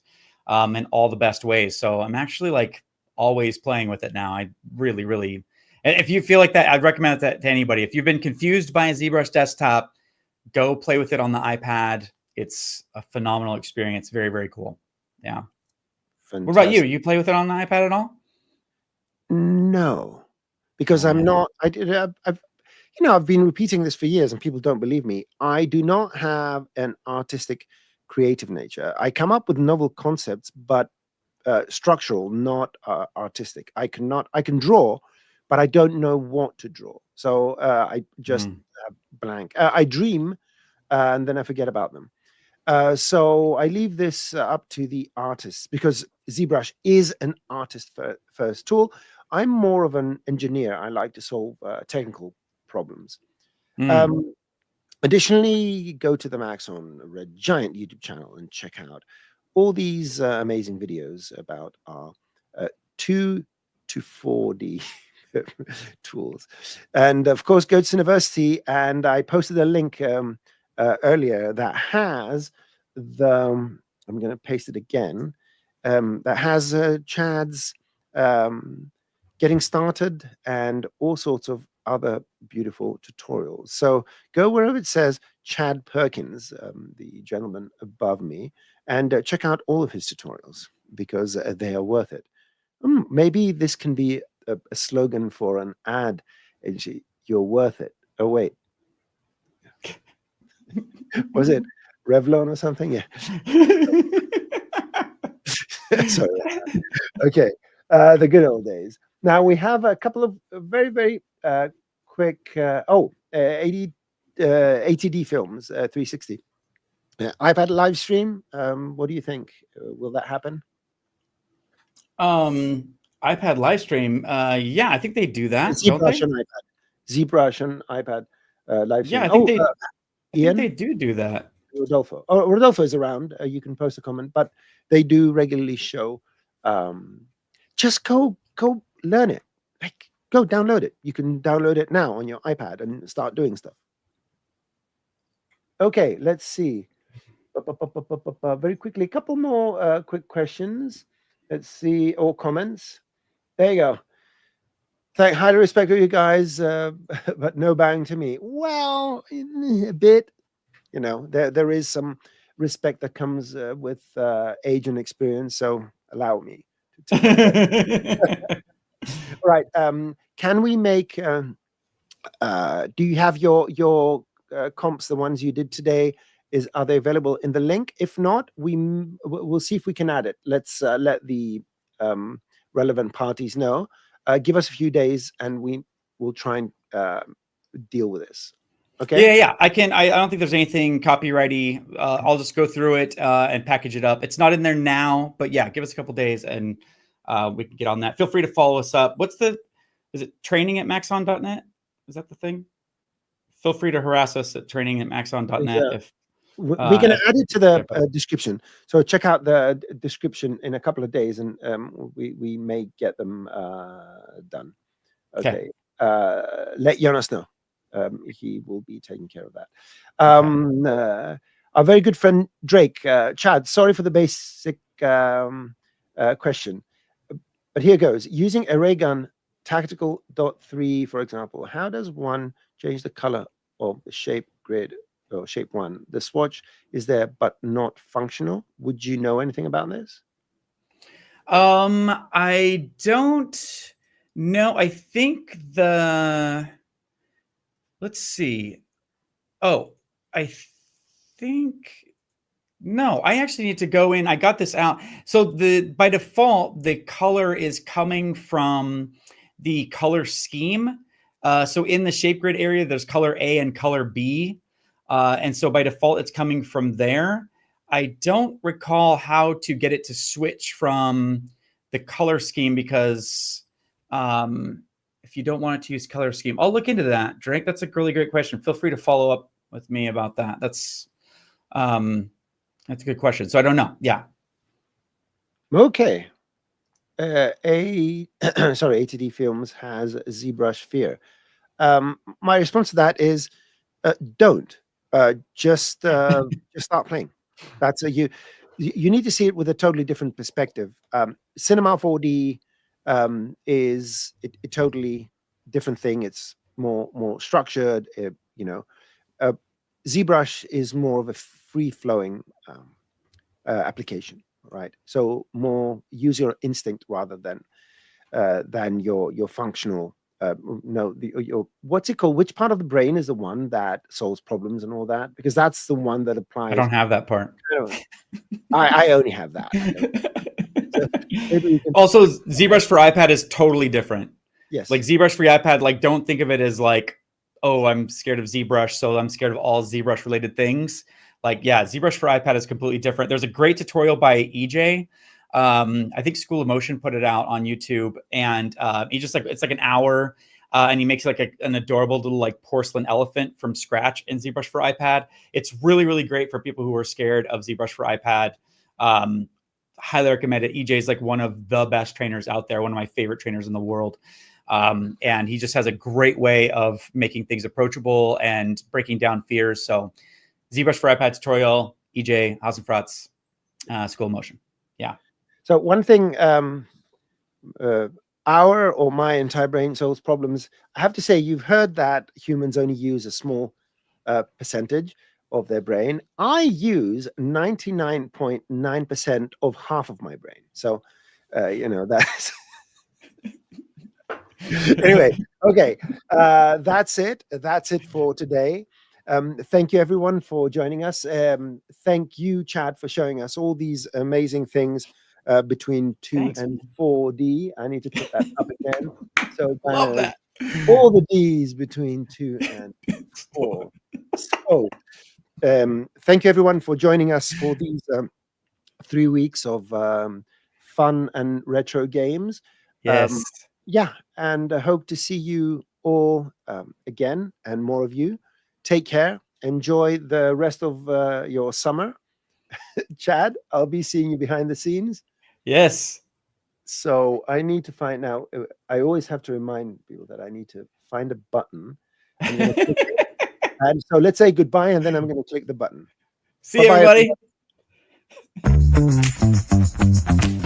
in all the best ways. So I'm actually like always playing with it now. I really, really, and if you feel like that, I'd recommend that to anybody. If you've been confused by a ZBrush desktop, go play with it on the iPad. It's a phenomenal experience. Very, very cool. Yeah. What about you? Fantastic. You play with it on the iPad at all? No, because Oh I'm man. not. I've been repeating this for years, and people don't believe me. I do not have an artistic, creative nature. I come up with novel concepts, but structural, not artistic. I can draw, but I don't know what to draw. So I just Mm. blank. I dream, and then I forget about them. So I leave this up to the artists, because ZBrush is an artist first tool. I'm more of an engineer. I like to solve technical problems. Mm. Um, Additionally, go to the Maxon Red Giant YouTube channel and check out all these amazing videos about our 2 to 4D tools. And of course, go to university. And I posted a link earlier that has I'm going to paste it again, that has Chad's um, getting started and all sorts of other beautiful tutorials. So go wherever it says Chad Perkins, the gentleman above me, and check out all of his tutorials, because they are worth it. Maybe this can be a slogan for an ad agency. You're worth it. Oh, wait. Was it Revlon or something. Yeah. Sorry. Okay. The good old days. Now we have a couple of very, very quick, 80, ATD films, 360. iPad live stream. What do you think? Will that happen? iPad live stream. Yeah, I think they do that, don't ZBrush they? on iPad. ZBrush on iPad live Yeah, stream. I think they Ian? do that. Rodolfo. Oh, Rodolfo is around. You can post a comment, but they do regularly show. Just go learn it. Like, go download it. You can download it now on your iPad and start doing stuff. Okay, let's see. Very quickly, a couple more quick questions. Let's see, or comments. There you go. Highly respect you guys, but no bowing to me. Well, a bit. You know, there is some respect that comes with age and experience. So allow me to take that. Right. Can we make? Do you have your comps, the ones you did today? Are they available in the link? If not, we'll see if we can add it. Let's let the relevant parties know. Give us a few days, and we will try and deal with this. Okay. Yeah. I don't think there's anything copyrighty. I'll just go through it and package it up. It's not in there now, but yeah, give us a couple days and we can get on that. Feel free to follow us up. Is it training@maxon.net? Is that the thing? Feel free to harass us at training@maxon.net if we're going to add it to the description. So check out the description in a couple of days, and we may get them done. Okay. Let Jonas know. He will be taking care of that. Our very good friend Drake, Chad, sorry for the basic question, but here goes. Using array gun tactical .3, for example, how does one change the color of the shape grid or shape one? The swatch is there, but not functional. Would you know anything about this? I don't know. I think let's see. Oh, I think no, I actually need to go in. I got this out. So by default, the color is coming from the color scheme. So in the shape grid area, there's color A and color B. And so by default, it's coming from there. I don't recall how to get it to switch from the color scheme because if you don't want it to use color scheme, I'll look into that. Drake, that's a really great question. Feel free to follow up with me about that. That's a good question. So I don't know. Yeah. Okay. ATD Films has ZBrush Fear. My response to that is don't. Just start playing. That's you need to see it with a totally different perspective. Cinema 4D is a totally different thing. It's more structured. ZBrush is more of a free-flowing application, right? So more use your instinct rather than your functional. What's it called? Which part of the brain is the one that solves problems and all that? Because that's the one that applies. I don't have that part. I only have that. So also, ZBrush for iPad is totally different. Yes. Like ZBrush for iPad, like don't think of it as like, oh, I'm scared of ZBrush, so I'm scared of all ZBrush related things. Like, yeah, ZBrush for iPad is completely different. There's a great tutorial by EJ. I think School of Motion put it out on YouTube, and he just it's like an hour, and he makes like an adorable little like porcelain elephant from scratch in ZBrush for iPad. It's really, really great for people who are scared of ZBrush for iPad. Highly recommend it. EJ is like one of the best trainers out there, one of my favorite trainers in the world. And he just has a great way of making things approachable and breaking down fears. So ZBrush for iPad tutorial, EJ, Hasenfratz, School of Motion. Yeah. So one thing, our or my entire brain solves problems. I have to say, you've heard that humans only use a small percentage of their brain. I use 99.9% of half of my brain. So, that's... Anyway, okay. That's it for today. Thank you, everyone, for joining us. Thank you, Chad, for showing us all these amazing things between 2 Thanks. and 4D. I need to put that up again. So Love that. all the Ds between 2 and 4. So thank you, everyone, for joining us for these 3 weeks of fun and retro games. Yes. Yeah, and I hope to see you all again, and more of you. Take care. Enjoy the rest of your summer. Chad, I'll be seeing you behind the scenes. Yes. So I need to find now. I always have to remind people that I need to find a button. I'm going to click it. And so let's say goodbye, and then I'm going to click the button. See you, Bye-bye, everybody.